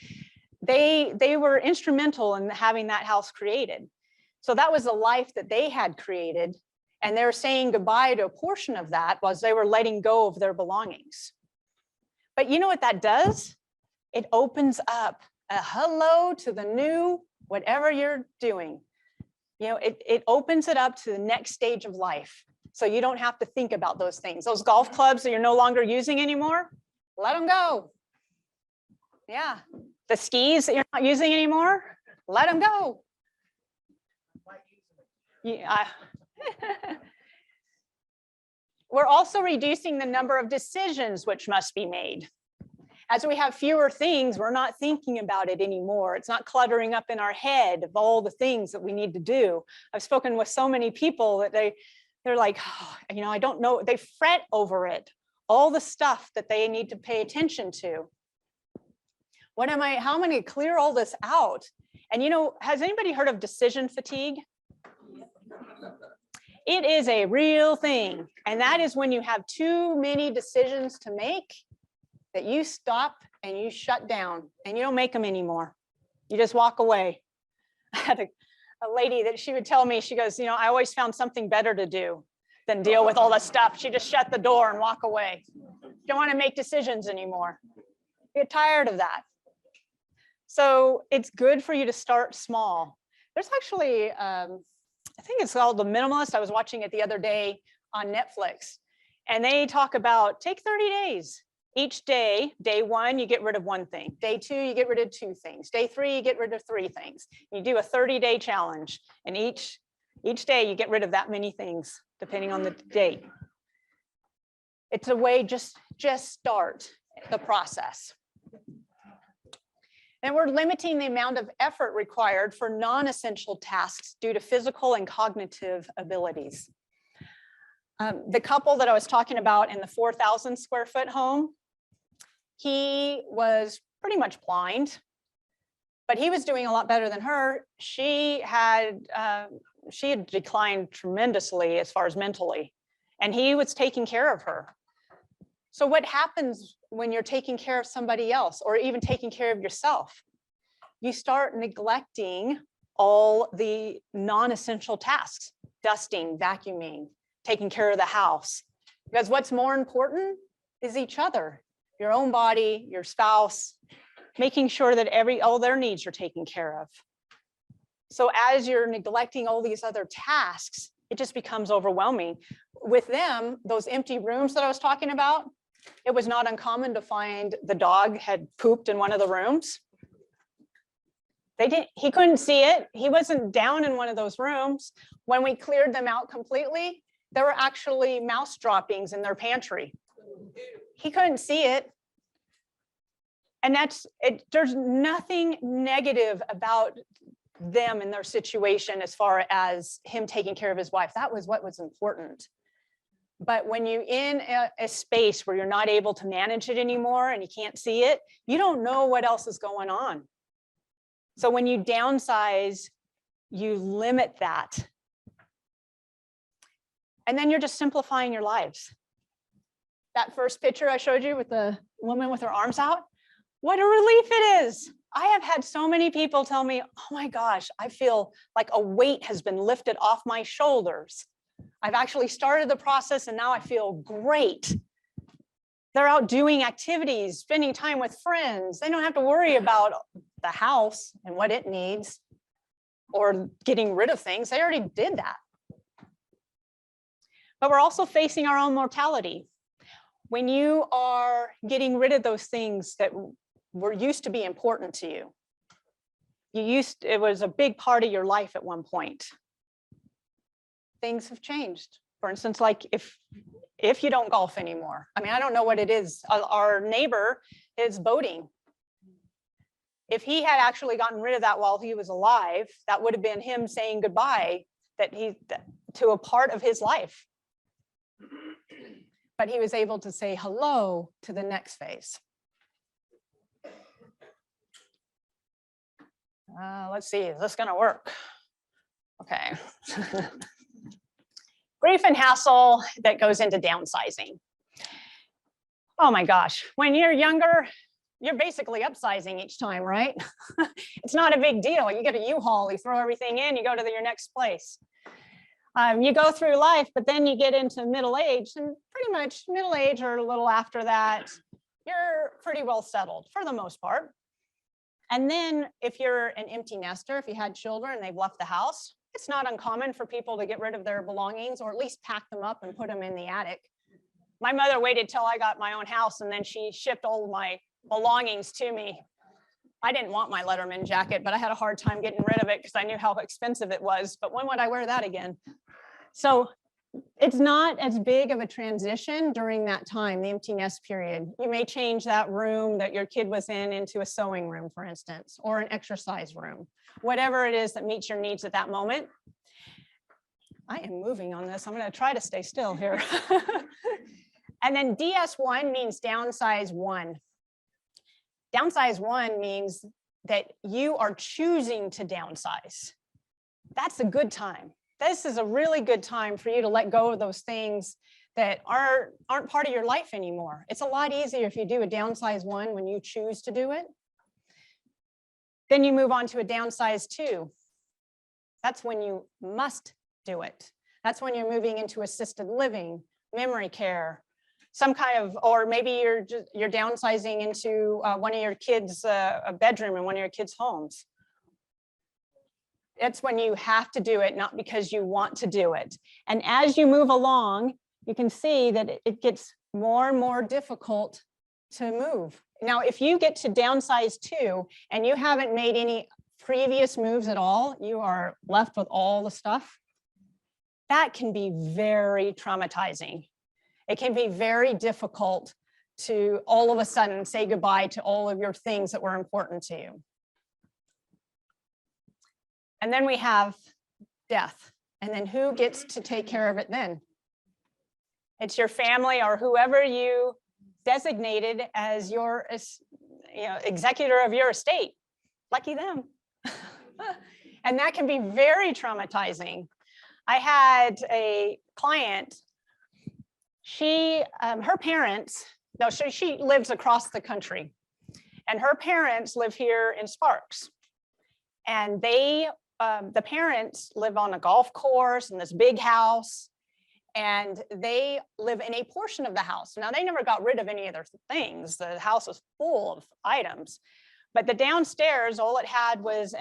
they were instrumental in having that house created. So that was the life that they had created. And they're saying goodbye to a portion of that was they were letting go of their belongings. But you know what that does? It opens up a hello to the new, whatever you're doing. You know, it opens it up to the next stage of life. So you don't have to think about those things. Those golf clubs that you're no longer using anymore, let them go. Yeah. The skis that you're not using anymore, let them go. Yeah. We're also reducing the number of decisions which must be made. As we have fewer things, we're not thinking about it anymore. It's not cluttering up in our head of all the things that we need to do. I've spoken with so many people that they're like, oh, you know, I don't know. They fret over it, all the stuff that they need to pay attention to. How am I going to clear all this out? And you know, has anybody heard of decision fatigue? It is a real thing. And that is when you have too many decisions to make that you stop and you shut down and you don't make them anymore. You just walk away. I had a lady that she would tell me, she goes, you know, I always found something better to do than deal with all that stuff. She just shut the door and walk away. Don't want to make decisions anymore. Get tired of that. So it's good for you to start small. There's actually, I think it's called The Minimalist. I was watching it the other day on Netflix, and they talk about take 30 days. Each day, day one, you get rid of one thing. Day two, you get rid of two things. Day three, you get rid of three things. You do a 30-day challenge, and each day you get rid of that many things, depending on the date. It's a way just start the process. And we're limiting the amount of effort required for non-essential tasks due to physical and cognitive abilities. The couple that I was talking about in the 4,000 square foot home, he was pretty much blind, but he was doing a lot better than her. She had declined tremendously as far as mentally, and he was taking care of her. So what happens when you're taking care of somebody else or even taking care of yourself? You start neglecting all the non-essential tasks, dusting, vacuuming, taking care of the house. Because what's more important is each other, your own body, your spouse, making sure that all their needs are taken care of. So as you're neglecting all these other tasks, it just becomes overwhelming. With them, those empty rooms that I was talking about, it was not uncommon to find the dog had pooped in one of the rooms. He couldn't see it. He wasn't down in one of those rooms. When we cleared them out completely, there were actually mouse droppings in their pantry. He couldn't see it. And there's nothing negative about them and their situation as far as him taking care of his wife. That was what was important. But when you're in a space where you're not able to manage it anymore and you can't see it, you don't know what else is going on. So when you downsize, you limit that. And then you're just simplifying your lives. That first picture I showed you with the woman with her arms out, what a relief it is. I have had so many people tell me, oh my gosh, I feel like a weight has been lifted off my shoulders. I've actually started the process and now I feel great. They're out doing activities, spending time with friends. They don't have to worry about the house and what it needs or getting rid of things. They already did that. But we're also facing our own mortality. When you are getting rid of those things that were used to be important to you, it was a big part of your life at one point. Things have changed. For instance, like if you don't golf anymore. I mean, I don't know what it is. Our neighbor is boating. If he had actually gotten rid of that while he was alive, that would have been him saying goodbye to a part of his life. But he was able to say hello to the next phase. Let's see, is this gonna work? Okay. Grief and hassle that goes into downsizing. Oh my gosh, when you're younger, you're basically upsizing each time, right? It's not a big deal. You get a U-Haul, you throw everything in, you go to your next place. You go through life, but then you get into middle age, and pretty much middle age or a little after that, you're pretty well settled for the most part. And then if you're an empty nester, if you had children and they've left the house, it's not uncommon for people to get rid of their belongings or at least pack them up and put them in the attic. My mother waited till I got my own house and then she shipped all of my belongings to me. I didn't want my Letterman jacket, but I had a hard time getting rid of it because I knew how expensive it was. But when would I wear that again? So it's not as big of a transition during that time, the empty nest period. You may change that room that your kid was in into a sewing room, for instance, or an exercise room, whatever it is that meets your needs at that moment. I am moving on this. I'm going to try to stay still here. And then DS1 means downsize one. Downsize one means that you are choosing to downsize. That's a good time. This is a really good time for you to let go of those things that aren't part of your life anymore. It's a lot easier if you do a downsize one when you choose to do it. Then you move on to a downsize two. That's when you must do it. That's when you're moving into assisted living, memory care, some kind of, or maybe you're downsizing into one of your kids' a bedroom in one of your kids' homes. It's when you have to do it, not because you want to do it. And as you move along, you can see that it gets more and more difficult to move. Now, if you get to downsize two and you haven't made any previous moves at all, you are left with all the stuff. That can be very traumatizing. It can be very difficult to all of a sudden say goodbye to all of your things that were important to you. And then we have death. And then who gets to take care of it then? It's your family or whoever you designated as your executor of your estate. Lucky them. And that can be very traumatizing. I had a client, her parents, she lives across the country, and her parents live here in Sparks. And the parents live on a golf course in this big house, and they live in a portion of the house. Now, they never got rid of any of their things. The house was full of items, but the downstairs, all it had was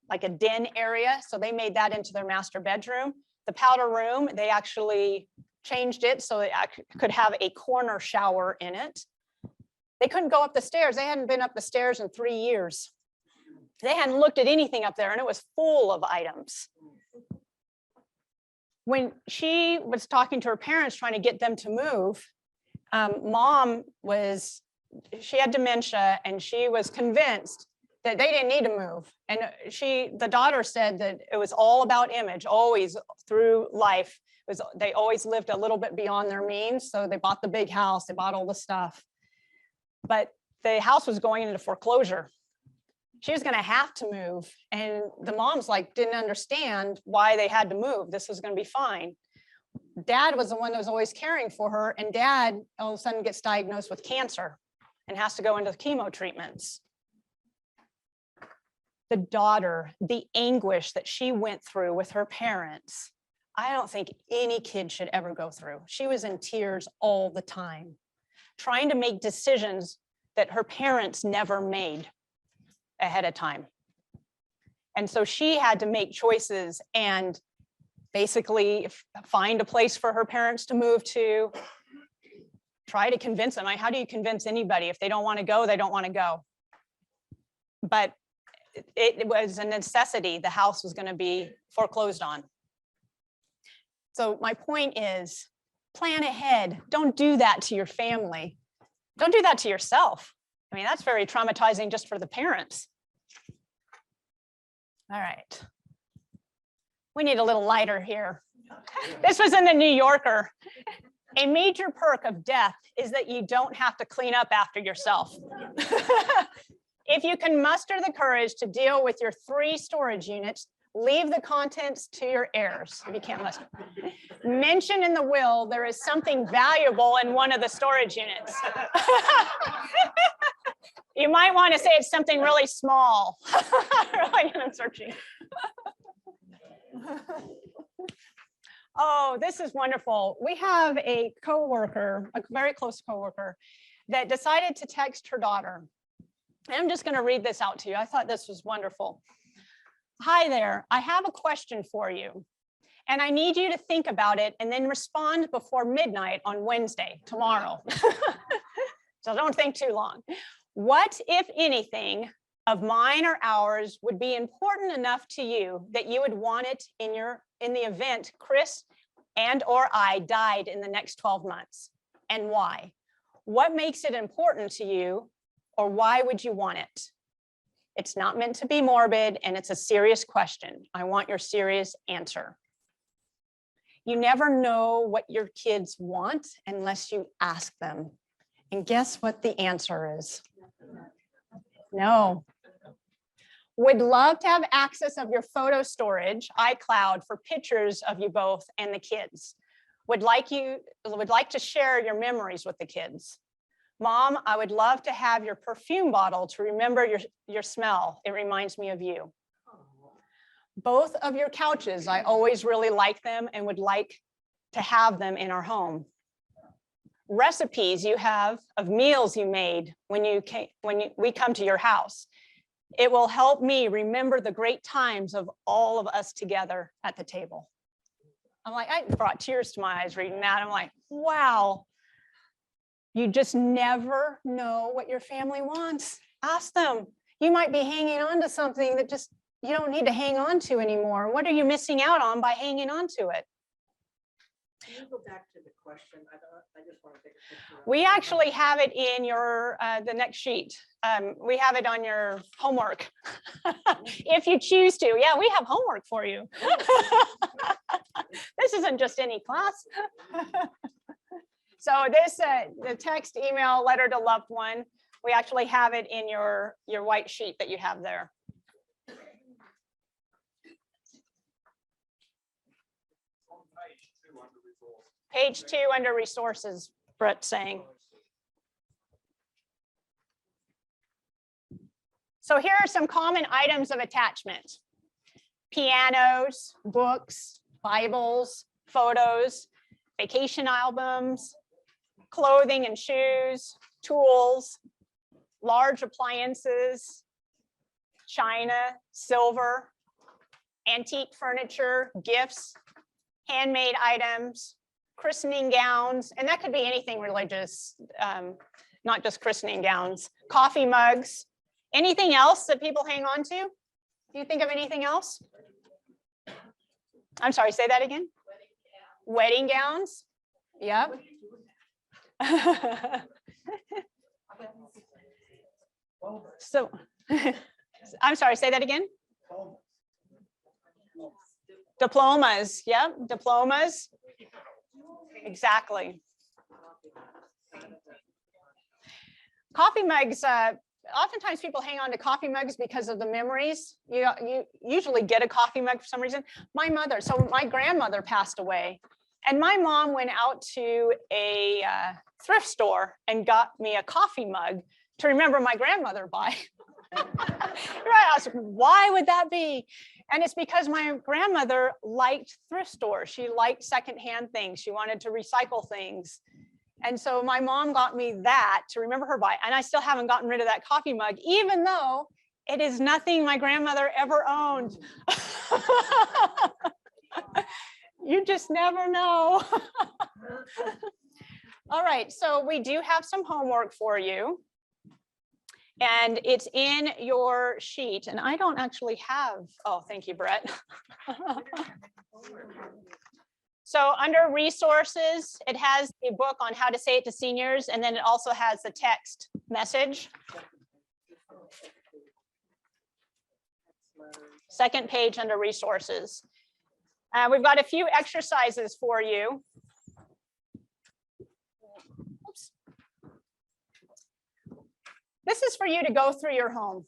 like a den area. So they made that into their master bedroom. The powder room, they actually changed it so it could have a corner shower in it. They couldn't go up the stairs. They hadn't been up the stairs in 3 years. They hadn't looked at anything up there, and it was full of items. When she was talking to her parents, trying to get them to move, she had dementia, and she was convinced that they didn't need to move. And the daughter said that it was all about image, always through life. They always lived a little bit beyond their means. So they bought the big house, they bought all the stuff. But the house was going into foreclosure. She was going to have to move. And the moms didn't understand why they had to move. This was going to be fine. Dad was the one that was always caring for her. And dad all of a sudden gets diagnosed with cancer and has to go into chemo treatments. The daughter, the anguish that she went through with her parents, I don't think any kid should ever go through. She was in tears all the time, trying to make decisions that her parents never made ahead of time. And so she had to make choices and basically find a place for her parents to move to, try to convince them. How do you convince anybody? If they don't want to go, they don't want to go. But it was a necessity. The house was going to be foreclosed on. So my point is, plan ahead. Don't do that to your family. Don't do that to yourself. I mean, that's very traumatizing just for the parents. All right. We need a little lighter here. This was in the New Yorker. A major perk of death is that you don't have to clean up after yourself. If you can muster the courage to deal with your 3 storage units, leave the contents to your heirs. If you can't muster. Mention in the will there is something valuable in one of the storage units. You might want to say it's something really small. Really, I'm searching. Oh, this is wonderful. We have a coworker, a very close coworker, that decided to text her daughter. And I'm just going to read this out to you. I thought this was wonderful. Hi there, I have a question for you, and I need you to think about it and then respond before midnight on Wednesday, tomorrow. So don't think too long. What, if anything, of mine or ours would be important enough to you that you would want it in the event Chris and or I died in the next 12 months, and why? What makes it important to you, or why would you want it? It's not meant to be morbid, and it's a serious question. I want your serious answer. You never know what your kids want unless you ask them. And guess what the answer is? No. Would love to have access of your photo storage, iCloud, for pictures of you both and the kids. Would like to share your memories with the kids. Mom, I would love to have your perfume bottle to remember your smell. It reminds me of you. Both of your couches, I always really like them and would like to have them in our home. Recipes you have of meals you made when we come to your house. It will help me remember the great times of all of us together at the table. I'm like, I brought tears to my eyes reading that. I'm like, wow. You just never know what your family wants. Ask them. You might be hanging on to something that just you don't need to hang on to anymore. What are you missing out on by hanging on to it? Can you go back to the question? I just want to take a picture. We actually have it in your the next sheet. We have it on your homework. If you choose to. Yeah, we have homework for you. This isn't just any class. So this, the text, email, letter to loved one, we actually have it in your white sheet that you have there. Page 2 under resources, Brett's saying. So here are some common items of attachment. Pianos, books, Bibles, photos, vacation albums, clothing and shoes, tools, large appliances, china, silver, antique furniture, gifts, handmade items, christening gowns, and that could be anything religious, not just christening gowns, coffee mugs, anything else that people hang on to? Do you think of anything else? I'm sorry, say that again. Wedding gowns. Yep. So, I'm sorry, say that again. Diplomas. Yep, diplomas. Exactly. Coffee mugs. Oftentimes people hang on to coffee mugs because of the memories. You usually get a coffee mug for some reason. My grandmother passed away, and my mom went out to a thrift store and got me a coffee mug to remember my grandmother by. Right, I was like, why would that be? And it's because my grandmother liked thrift stores. She liked secondhand things. She wanted to recycle things. And so my mom got me that to remember her by. And I still haven't gotten rid of that coffee mug, even though it is nothing my grandmother ever owned. You just never know. All right, so we do have some homework for you. And it's in your sheet. And I don't actually have, oh, thank you, Brett. So under resources, it has a book on how to say it to seniors, and then it also has the text message. Second page under resources. We've got a few exercises for you. Oops. This is for you to go through your home.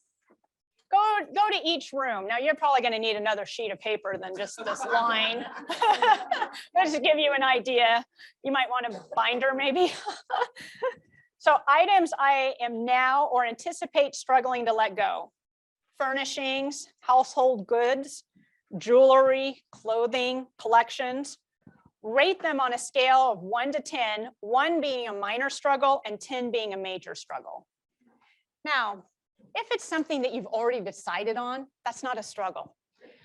Go to each room. Now you're probably going to need another sheet of paper than just this line. Just to give you an idea. You might want a binder maybe. So items I am now or anticipate struggling to let go. Furnishings, household goods, jewelry, clothing, collections. Rate them on a scale of 1 to 10, 1 being a minor struggle and 10 being a major struggle. Now, if it's something that you've already decided on, that's not a struggle.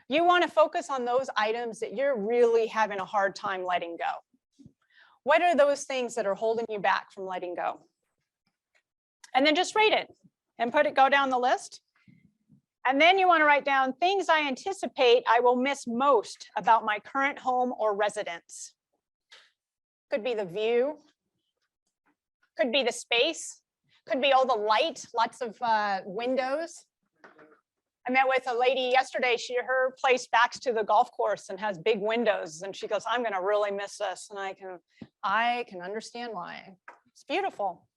You want to focus on those items that you're really having a hard time letting go. What are those things that are holding you back from letting go? And then just rate it and go down the list. And then you want to write down things I anticipate I will miss most about my current home or residence. Could be the view, could be the space, could be all the light, lots of windows. I met with a lady yesterday. Her place backs to the golf course and has big windows. And she goes, I'm going to really miss this. And I can understand why. It's beautiful.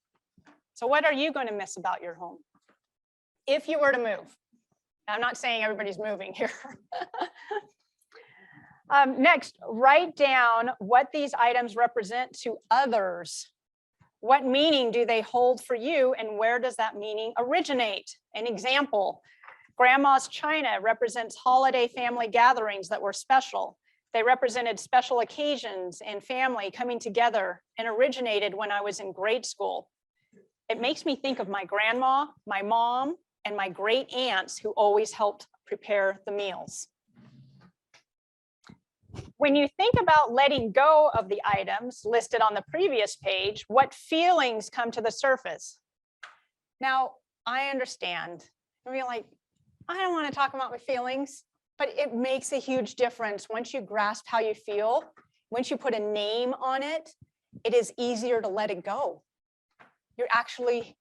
So what are you going to miss about your home if you were to move? I'm not saying everybody's moving here. Next, write down what these items represent to others. What meaning do they hold for you, and where does that meaning originate? An example, Grandma's china represents holiday family gatherings that were special. They represented special occasions and family coming together and originated when I was in grade school. It makes me think of my grandma, my mom, and my great aunts who always helped prepare the meals. When you think about letting go of the items listed on the previous page, what feelings come to the surface? Now, I understand. You're like, I don't want to talk about my feelings, but it makes a huge difference once you grasp how you feel. Once you put a name on it, it is easier to let it go. You're actually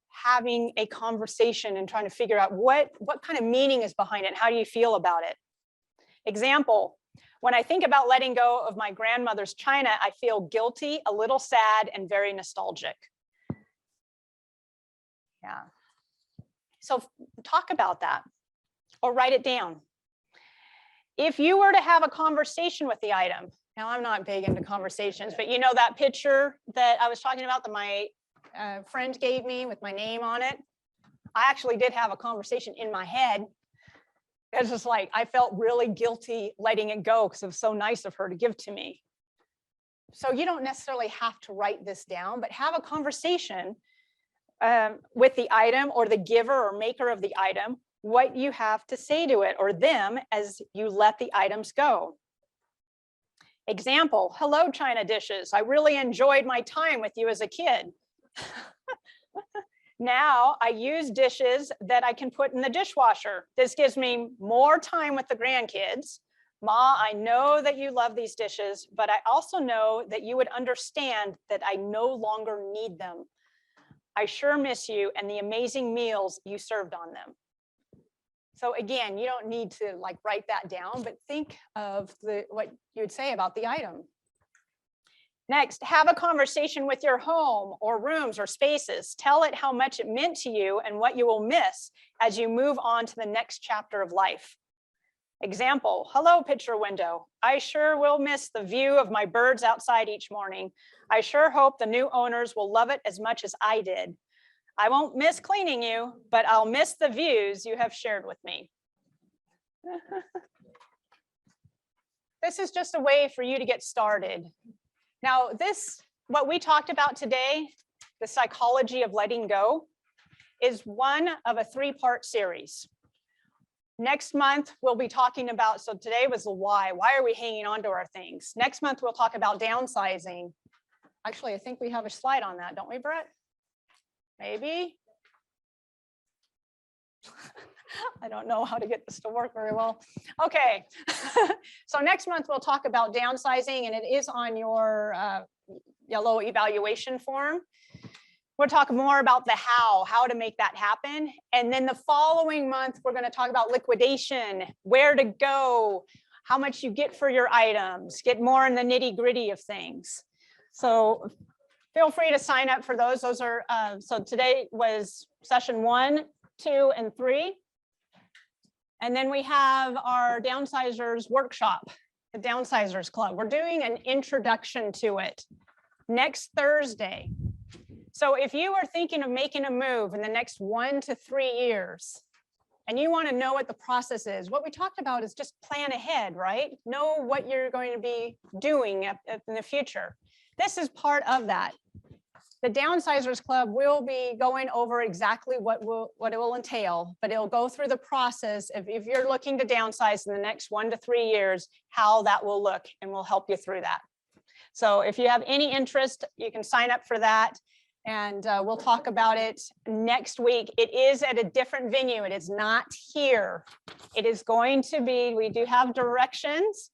having a conversation and trying to figure out what kind of meaning is behind it and how do you feel about it. Example, when I think about letting go of my grandmother's china, I feel guilty, a little sad, and very nostalgic. Yeah. So talk about that or write it down. If you were to have a conversation with the item, now I'm not big into conversations, but you know that picture that I was talking about that my friend gave me with my name on it? I actually did have a conversation in my head. It's just like, I felt really guilty letting it go because it was so nice of her to give to me. So you don't necessarily have to write this down, but have a conversation with the item or the giver or maker of the item, what you have to say to it or them as you let the items go. Example, hello, china dishes. I really enjoyed my time with you as a kid. Now I use dishes that I can put in the dishwasher. This gives me more time with the grandkids. Ma, I know that you love these dishes, but I also know that you would understand that I no longer need them. I sure miss you and the amazing meals you served on them. So again, you don't need to like write that down, but think of what you would say about the item. Next, have a conversation with your home or rooms or spaces. Tell it how much it meant to you and what you will miss as you move on to the next chapter of life. Example, hello, picture window. I sure will miss the view of my birds outside each morning. I sure hope the new owners will love it as much as I did. I won't miss cleaning you, but I'll miss the views you have shared with me. This is just a way for you to get started. Now, what we talked about today, the psychology of letting go, is one of a 3-part series. Next month, we'll be talking about, so today was the why. Why are we hanging on to our things? Next month, we'll talk about downsizing. Actually, I think we have a slide on that, don't we, Brett? Maybe? I don't know how to get this to work very well. Okay, so next month we'll talk about downsizing, and it is on your yellow evaluation form. We'll talk more about the how to make that happen. And then the following month, we're going to talk about liquidation, where to go, how much you get for your items, get more in the nitty gritty of things. So feel free to sign up for those. Those are, so today was session 1, 2, and 3. And then we have our downsizers workshop, the Downsizers Club. We're doing an introduction to it next Thursday. So if you are thinking of making a move in the next 1 to 3 years, and you want to know what the process is, what we talked about is just plan ahead, right? Know what you're going to be doing in the future. This is part of that. The Downsizers Club will be going over exactly what it will entail, but it'll go through the process of if you're looking to downsize in the next 1 to 3 years, how that will look, and we'll help you through that. So if you have any interest, you can sign up for that. And we'll talk about it next week. It is at a different venue. It is not here. It is going to be, we do have directions.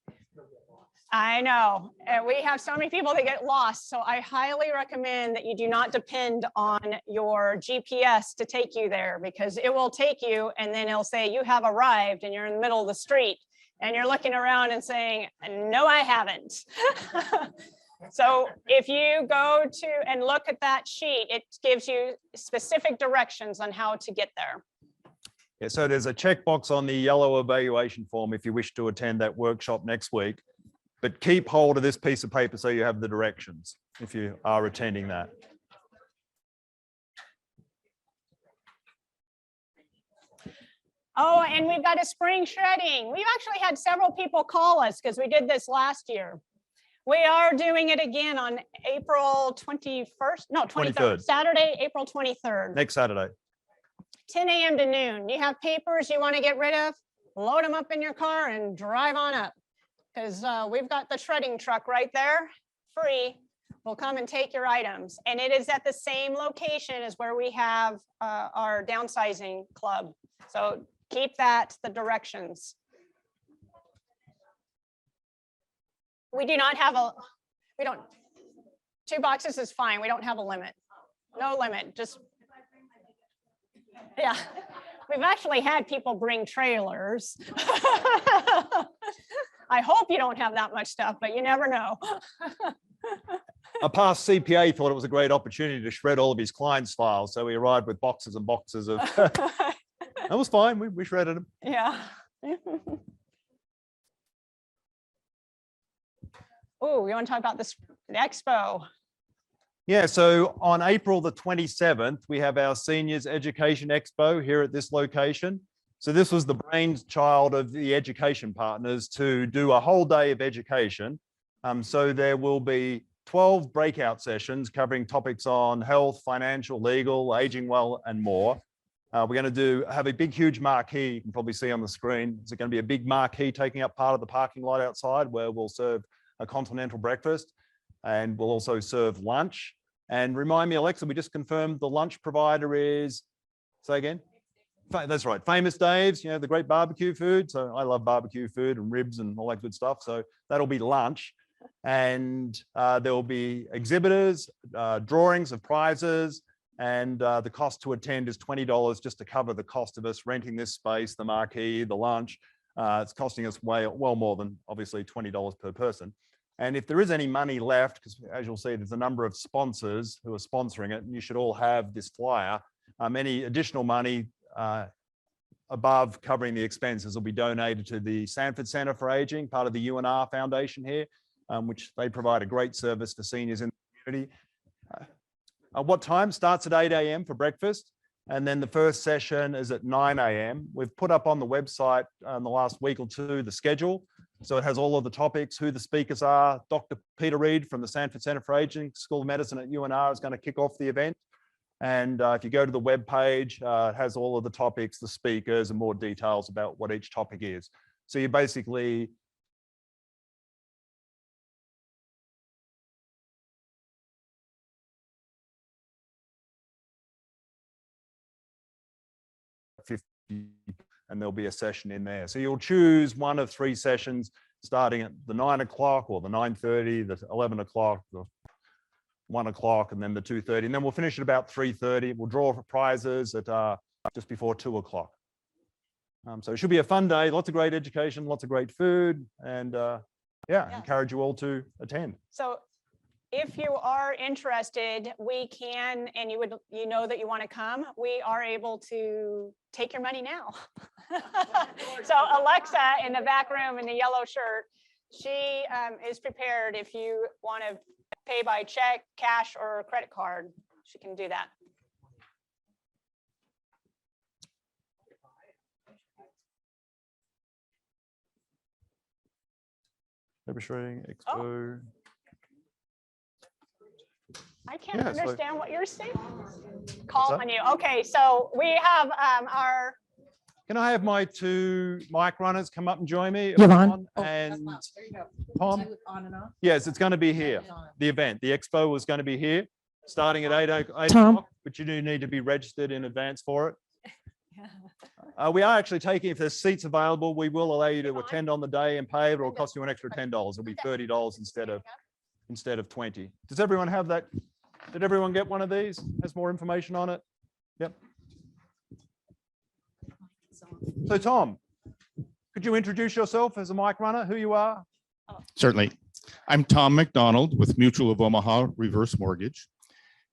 I know, and we have so many people that get lost. So I highly recommend that you do not depend on your GPS to take you there, because it will take you and then it'll say you have arrived and you're in the middle of the street and you're looking around and saying, no, I haven't. So if you go to and look at that sheet, it gives you specific directions on how to get there. Yeah, so there's a checkbox on the yellow evaluation form if you wish to attend that workshop next week, but keep hold of this piece of paper so you have the directions if you are attending that. Oh, and we've got a spring shredding. We've actually had several people call us because we did this last year. We are doing it again on April 21st, no, 23rd, Saturday, April 23rd. Next Saturday. 10 a.m. to noon. You have papers you want to get rid of, load them up in your car and drive on up, because we've got the shredding truck right there, free. We'll come and take your items. And it is at the same location as where we have our downsizing club. So keep that, the directions. We do not have a, we don't, 2 boxes is fine. We don't have a limit. No limit, just, yeah. We've actually had people bring trailers. I hope you don't have that much stuff, but you never know. A past CPA thought it was a great opportunity to shred all of his clients' files. So we arrived with boxes and boxes of, that was fine. We shredded them. Yeah. Oh, you want to talk about this expo? Yeah, so on April the 27th, we have our Seniors Education Expo here at this location. So this was the brainchild of the education partners to do a whole day of education. So there will be 12 breakout sessions covering topics on health, financial, legal, aging well, and more. We're going to have a big, huge marquee. You can probably see on the screen. There's going to be a big marquee taking up part of the parking lot outside where we'll serve a continental breakfast, and we'll also serve lunch. And remind me, Alexa, we just confirmed the lunch provider is, say again? That's right, Famous Dave's, you know, the great barbecue food. So I love barbecue food and ribs and all that good stuff. So that'll be lunch. And there will be exhibitors, drawings of prizes, and the cost to attend is $20 just to cover the cost of us renting this space, the marquee, the lunch. It's costing us well more than obviously $20 per person. And if there is any money left, because as you'll see, there's a number of sponsors who are sponsoring it, and you should all have this flyer. Any additional money above covering the expenses will be donated to the Sanford Center for Aging, part of the UNR Foundation here, which they provide a great service for seniors in the community. What time? Starts at 8 a.m. for breakfast. And then the first session is at 9 a.m. We've put up on the website in the last week or two the schedule. So it has all of the topics, who the speakers are. Dr. Peter Reed from the Sanford Center for Aging School of Medicine at UNR is going to kick off the event. And if you go to the web page, it has all of the topics, the speakers, and more details about what each topic is. So you basically and there'll be a session in there. So you'll choose one of 3 sessions starting at the 9 o'clock or the 9:30, the 11 o'clock, the 1 o'clock, and then the 2:30. And then we'll finish at about 3:30. We'll draw for prizes at just before 2 o'clock. So it should be a fun day, lots of great education, lots of great food, and yeah, encourage you all to attend. So if you are interested, we can, and you know that you want to come, we are able to take your money now. So Alexa in the back room in the yellow shirt, she is prepared if you want to pay by check, cash, or credit card. She can do that. Demonstrating Expo. I can't Yeah, so- understand what you're saying. Call on you. Okay, so we have our. Can I have my 2 mic runners come up and join me? Yvonne. And There you go. Tom? Do it on and off. Yes, it's going to be here. The event, the expo was going to be here, starting at 8 Tom? o'clock, but you do need to be registered in advance for it. We are actually taking, if there's seats available, we will allow you to attend on the day and pay, but it'll cost you an extra $10. It'll be $30 instead of 20. Does everyone have that? Did everyone get one of these? Has more information on it? Yep. So Tom, could you introduce yourself as a mic runner, who you are? Certainly. I'm Tom McDonald with Mutual of Omaha Reverse Mortgage.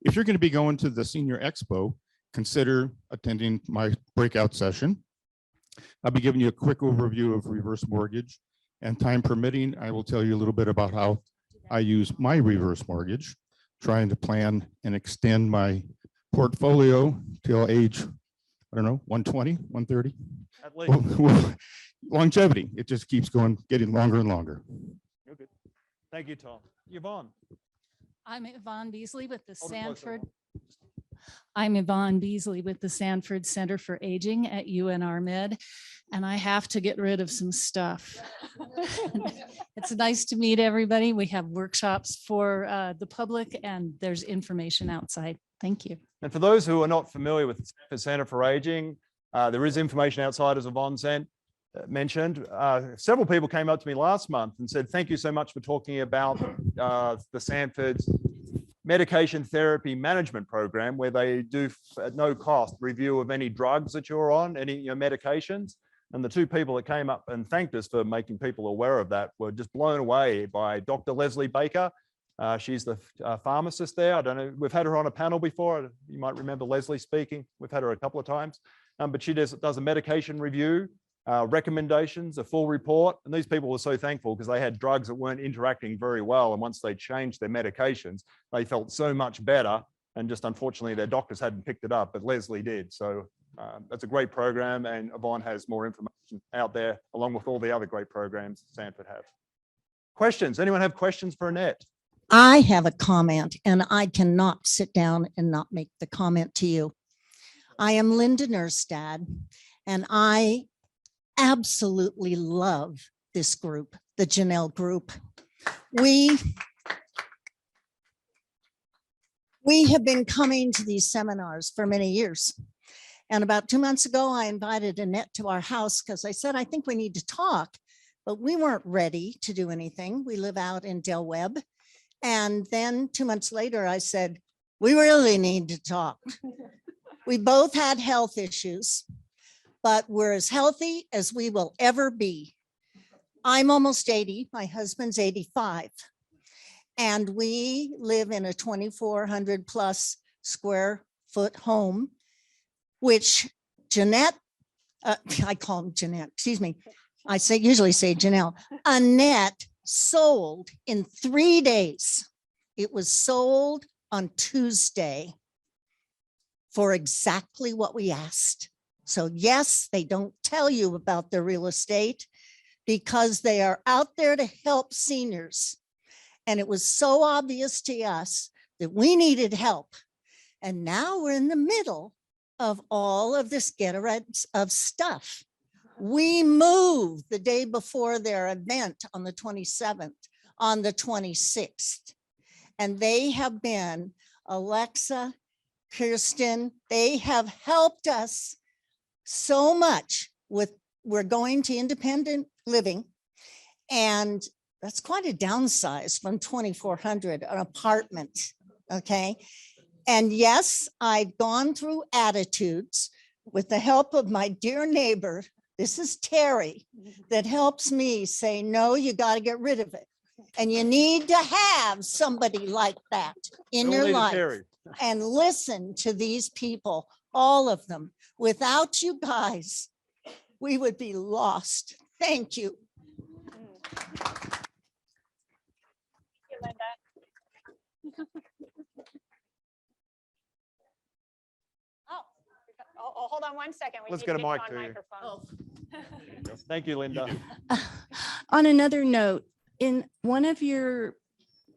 If you're going to be going to the Senior Expo, consider attending my breakout session. I'll be giving you a quick overview of reverse mortgage, and time permitting, I will tell you a little bit about how I use my reverse mortgage, trying to plan and extend my portfolio till age, I don't know, 120, 130. At least. Longevity, it just keeps going, getting longer and longer. You're good. Thank you, Tom. Yvonne. I'm Yvonne Beasley with the Hold it closer. Sanford. I'm Yvonne Beasley with the Sanford Center for Aging at UNR Med, and I have to get rid of some stuff. It's nice to meet everybody. We have workshops for the public, and there's information outside. Thank you. And for those who are not familiar with the Center for Aging, there is information outside, as Yvonne mentioned. Several people came up to me last month and said, thank you so much for talking about the Sanford's medication therapy management program, where they do at no cost review of any drugs that you're on, any medications. And the 2 people that came up and thanked us for making people aware of that were just blown away by Dr. Leslie Baker. She's the pharmacist there. I don't know, we've had her on a panel before. You might remember Leslie speaking. We've had her a couple of times, but she does a medication review, recommendations, a full report. And these people were so thankful because they had drugs that weren't interacting very well. And once they changed their medications, they felt so much better. And just unfortunately, their doctors hadn't picked it up, but Leslie did. So that's a great program. And Yvonne has more information out there, along with all the other great programs Sanford have. Questions? Anyone have questions for Annette? I have a comment, and I cannot sit down and not make the comment to you. I am Linda Nerstad, and I absolutely love this group, the Junell group. We have been coming to these seminars for many years. And about 2 months ago, I invited Annette to our house because I said, I think we need to talk, but we weren't ready to do anything. We live out in Del Webb. And then 2 months later, I said, we really need to talk. We both had health issues, but we're as healthy as we will ever be. I'm almost 80, my husband's 85. And we live in a 2,400 plus square foot home, which Jeanette, I call him Jeanette, excuse me. I usually say Junell. Annette sold in 3 days. It was sold on Tuesday for exactly what we asked. So yes, they don't tell you about their real estate because they are out there to help seniors. And it was so obvious to us that we needed help. And now we're in the middle of all of this get rid of stuff. We moved the day before their event on the 27th, on the 26th. And they have been, Alexa, Kirsten, they have helped us so much we're going to independent living. And that's quite a downsize from 2,400, an apartment, okay? And yes, I've gone through attitudes with the help of my dear neighbor. This is Terry, that helps me say, no, you got to get rid of it. And you need to have somebody like that in We all your need a life. Terry. And listen to these people, all of them. Without you guys, we would be lost. Thank you. Thank you, Linda. Oh, hold on one second. We Let's need get to a you mic on to you. microphone. Thank you, Linda. On another note, in one of your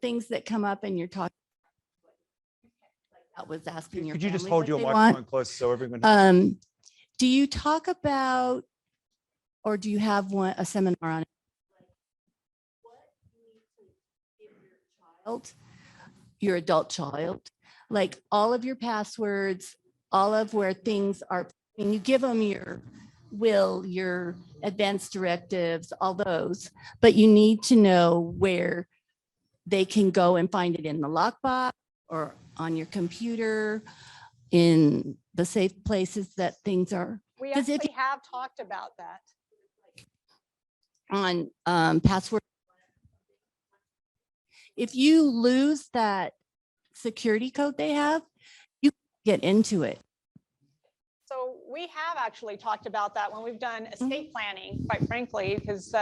things that come up and you're talking, I was asking your Could you just family hold what your they microphone want. close so everyone? Do you talk about, or do you have a seminar on it? Your adult child, like all of your passwords, all of where things are, and you give them your will, your advanced directives, all those, but you need to know where they can go and find it in the lockbox or on your computer, in the safe places that things are. We 'Cause if actually have talked about that. On password. If you lose that security code they have, you get into it. So we have actually talked about that when we've done estate planning, quite frankly, because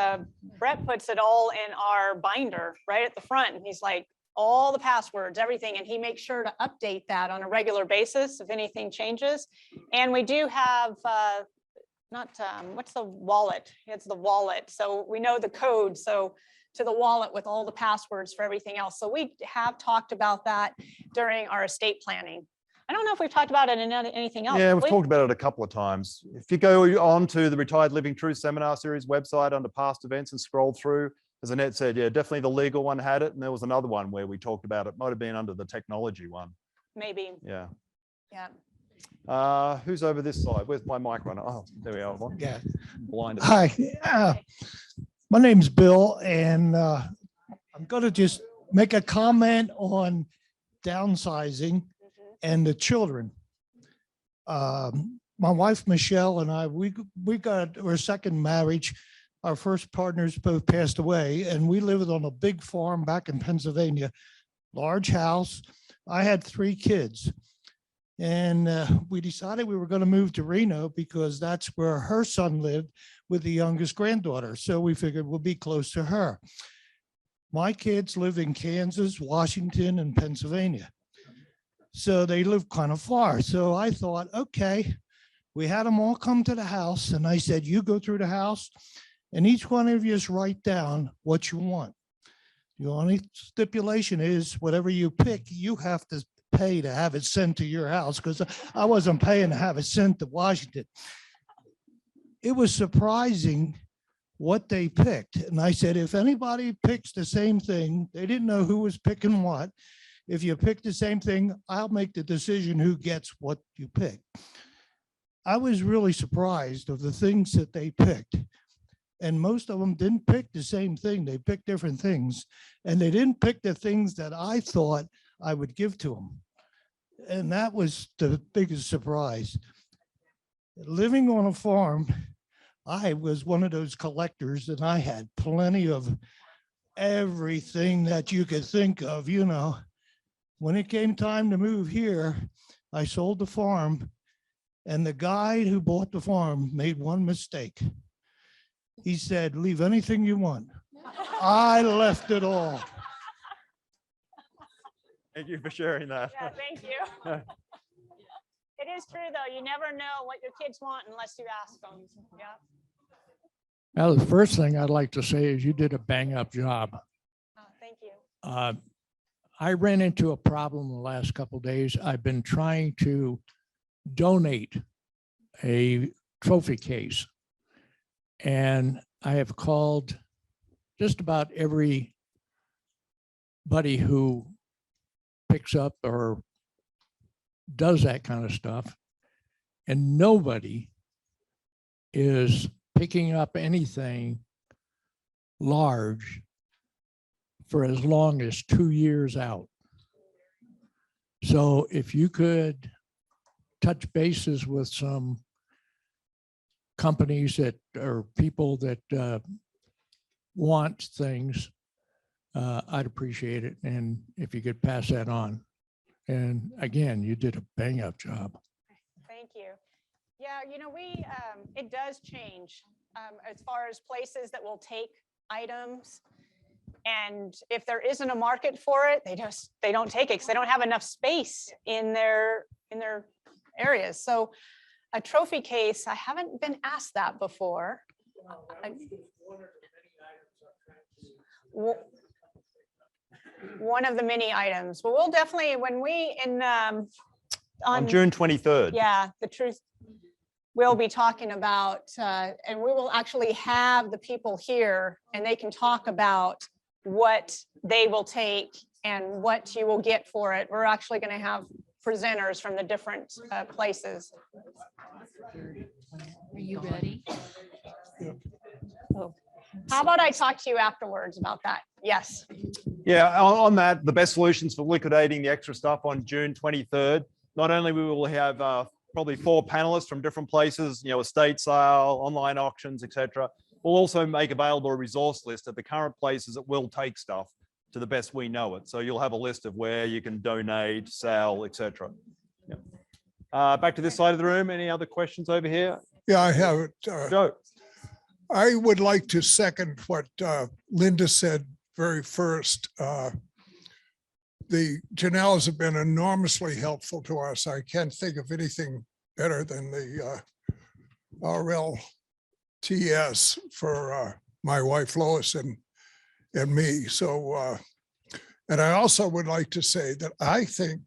Brett puts it all in our binder right at the front. And he's like, all the passwords, everything, and he makes sure to update that on a regular basis if anything changes. And we do have, what's the wallet? It's the wallet. So we know the code. So to the wallet with all the passwords for everything else. So we have talked about that during our estate planning. I don't know if we've talked about it in anything else. Yeah, have we've we? talked about it a couple of times. If you go on to the Retired Living Truth Seminar Series website under past events and scroll through, as Annette said, yeah, definitely the legal one had it. And there was another one where we talked about it. Might have been under the technology one. Maybe, Yeah. yeah. Who's over this side? Where's my mic runner? Oh, there we are. Yeah. Blind. Hi, my name's Bill, and I'm going to just make a comment on downsizing and the children. My wife, Michelle, and I, we got our second marriage. Our first partners both passed away, and we lived on a big farm back in Pennsylvania, large house. I had 3 kids. And we decided we were going to move to Reno because that's where her son lived with the youngest granddaughter. So we figured we'll be close to her. My kids live in Kansas, Washington, and Pennsylvania. So they live kind of far. So I thought, okay, we had them all come to the house. And I said, you go through the house and each one of you just write down what you want. The only stipulation is whatever you pick, you have to pay to have it sent to your house, because I wasn't paying to have it sent to Washington. It was surprising what they picked. And I said, if anybody picks the same thing, they didn't know who was picking what. If you pick the same thing, I'll make the decision who gets what you pick. I was really surprised of the things that they picked. And most of them didn't pick the same thing. They picked different things. And they didn't pick the things that I thought I would give to them. And that was the biggest surprise. Living on a farm, I was one of those collectors, and I had plenty of everything that you could think of, you know. When it came time to move here, I sold the farm, and the guy who bought the farm made one mistake. He said, leave anything you want. I left it all. Thank you for sharing that. Yeah, thank you. It is true, though. You never know what your kids want unless you ask them. Yeah. Well, the first thing I'd like to say is you did a bang-up job. Oh, thank you. I ran into a problem the last couple of days. I've been trying to donate a trophy case, and I have called just about everybody who picks up or does that kind of stuff, and nobody is picking up anything large for as long as 2 years out. So if you could touch bases with some companies that or people that want things, I'd appreciate it. And if you could pass that on. And again, you did a bang up job. Thank you. Yeah, you know, it does change as far as places that will take items. And if there isn't a market for it, they don't take it because they don't have enough space in their areas. So a trophy case, I haven't been asked that before. One of the many items. But we'll definitely, when we On June 23rd. Yeah, the truth. We'll be talking about, and we will actually have the people here and they can talk about what they will take and what you will get for it. We're actually going to have presenters from the different places. Are you ready? Oh. How about I talk to you afterwards about that? Yes. Yeah, on that, the best solutions for liquidating the extra stuff on June 23rd. Not only we will have probably 4 panelists from different places, you know, estate sale, online auctions, etc. We'll also make available a resource list of the current places that will take stuff to the best we know it. So you'll have a list of where you can donate, sell, etc. Yeah. Back to this side of the room. Any other questions over here? Yeah, I have it. Joe. I would like to second what Linda said very first. The Junells have been enormously helpful to us. I can't think of anything better than the RLTS for my wife Lois and me. So, and I also would like to say that I think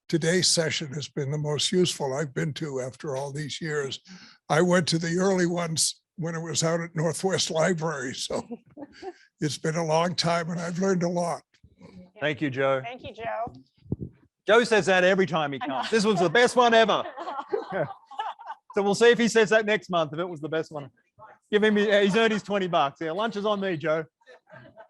today's session has been the most useful I've been to after all these years. I went to the early ones when it was out at Northwest Library. So it's been a long time and I've learned a lot. Thank you, Joe. Thank you, Joe. Joe says that every time he comes. This was the best one ever. So we'll see if he says that next month, if it was the best one. Give him, he's earned his $20. Yeah, lunch is on me, Joe.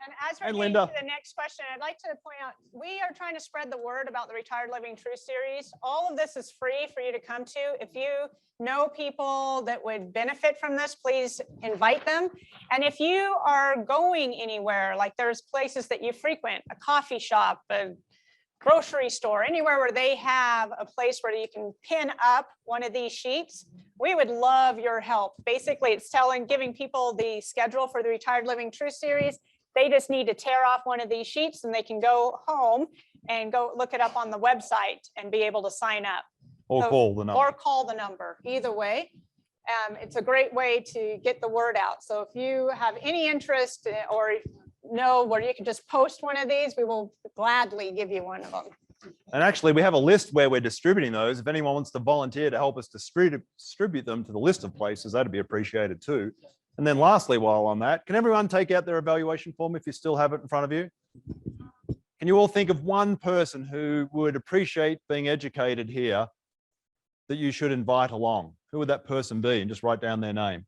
And as we're And getting Linda. to the next question, I'd like to point out, we are trying to spread the word about the Retired Living Truth Series. All of this is free for you to come to. If you know people that would benefit from this, please invite them. And if you are going anywhere, like there's places that you frequent, a coffee shop, a grocery store, anywhere where they have a place where you can pin up one of these sheets, we would love your help. Basically, it's giving people the schedule for the Retired Living Truth Series. They just need to tear off one of these sheets and they can go home and go look it up on the website and be able to sign up. Or call the number. Or call the number, either way. It's a great way to get the word out. So if you have any interest or know where you can just post one of these, we will gladly give you one of them. And actually, we have a list where we're distributing those. If anyone wants to volunteer to help us distribute them to the list of places, that'd be appreciated too. And then lastly, while on that, can everyone take out their evaluation form if you still have it in front of you? Can you all think of one person who would appreciate being educated here that you should invite along? Who would that person be? And just write down their name.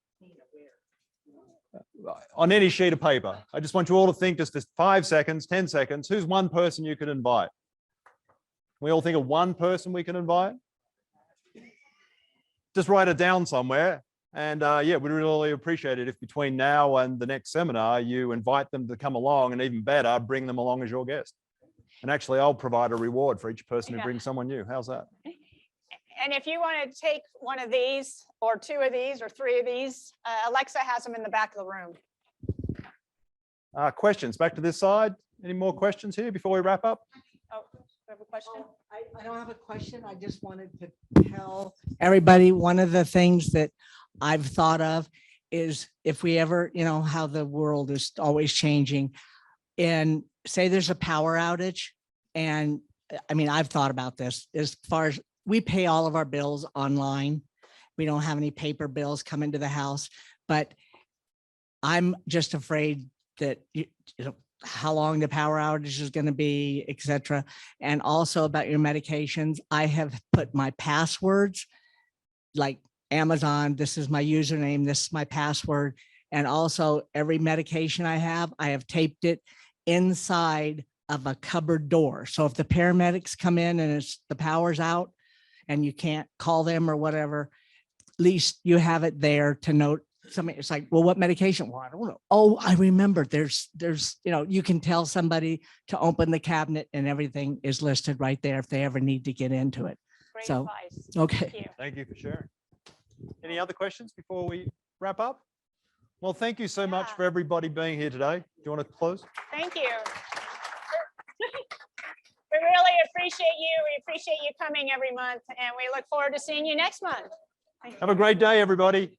On any sheet of paper. I just want you all to think just 5 seconds, 10 seconds. Who's one person you could invite? We all think of one person we can invite? Just write it down somewhere. And yeah, we'd really appreciate it if between now and the next seminar, you invite them to come along, and even better, bring them along as your guest. And actually, I'll provide a reward for each person who brings someone new. How's that? And if you want to take one of these or 2 of these or 3 of these, Alexa has them in the back of the room. Questions back to this side. Any more questions here before we wrap up? Oh, you have a question? I don't have a question. I just wanted to tell everybody one of the things that I've thought of is if we ever, you know, how the world is always changing, and say there's a power outage. And I mean, I've thought about this as far as we pay all of our bills online. We don't have any paper bills come into the house, but I'm just afraid that, you know, how long the power outage is going to be, et cetera. And also about your medications. I have put my passwords like Amazon, this is my username, this is my password. And also every medication I have taped it inside of a cupboard door. So if the paramedics come in and the power's out and you can't call them or whatever, at least you have it there to note somebody. It's like, well, what medication? Well, I don't know. Oh, I remember there's, you can tell somebody to open the cabinet and everything is listed right there if they ever need to get into it. Great So, advice. okay. Thank you. Thank you for sharing. Any other questions before we wrap up? Well, thank you so much Yeah. for everybody being here today. Do you want to close? Thank you. We really appreciate you. We appreciate you coming every month, and we look forward to seeing you next month. Have a great day, everybody.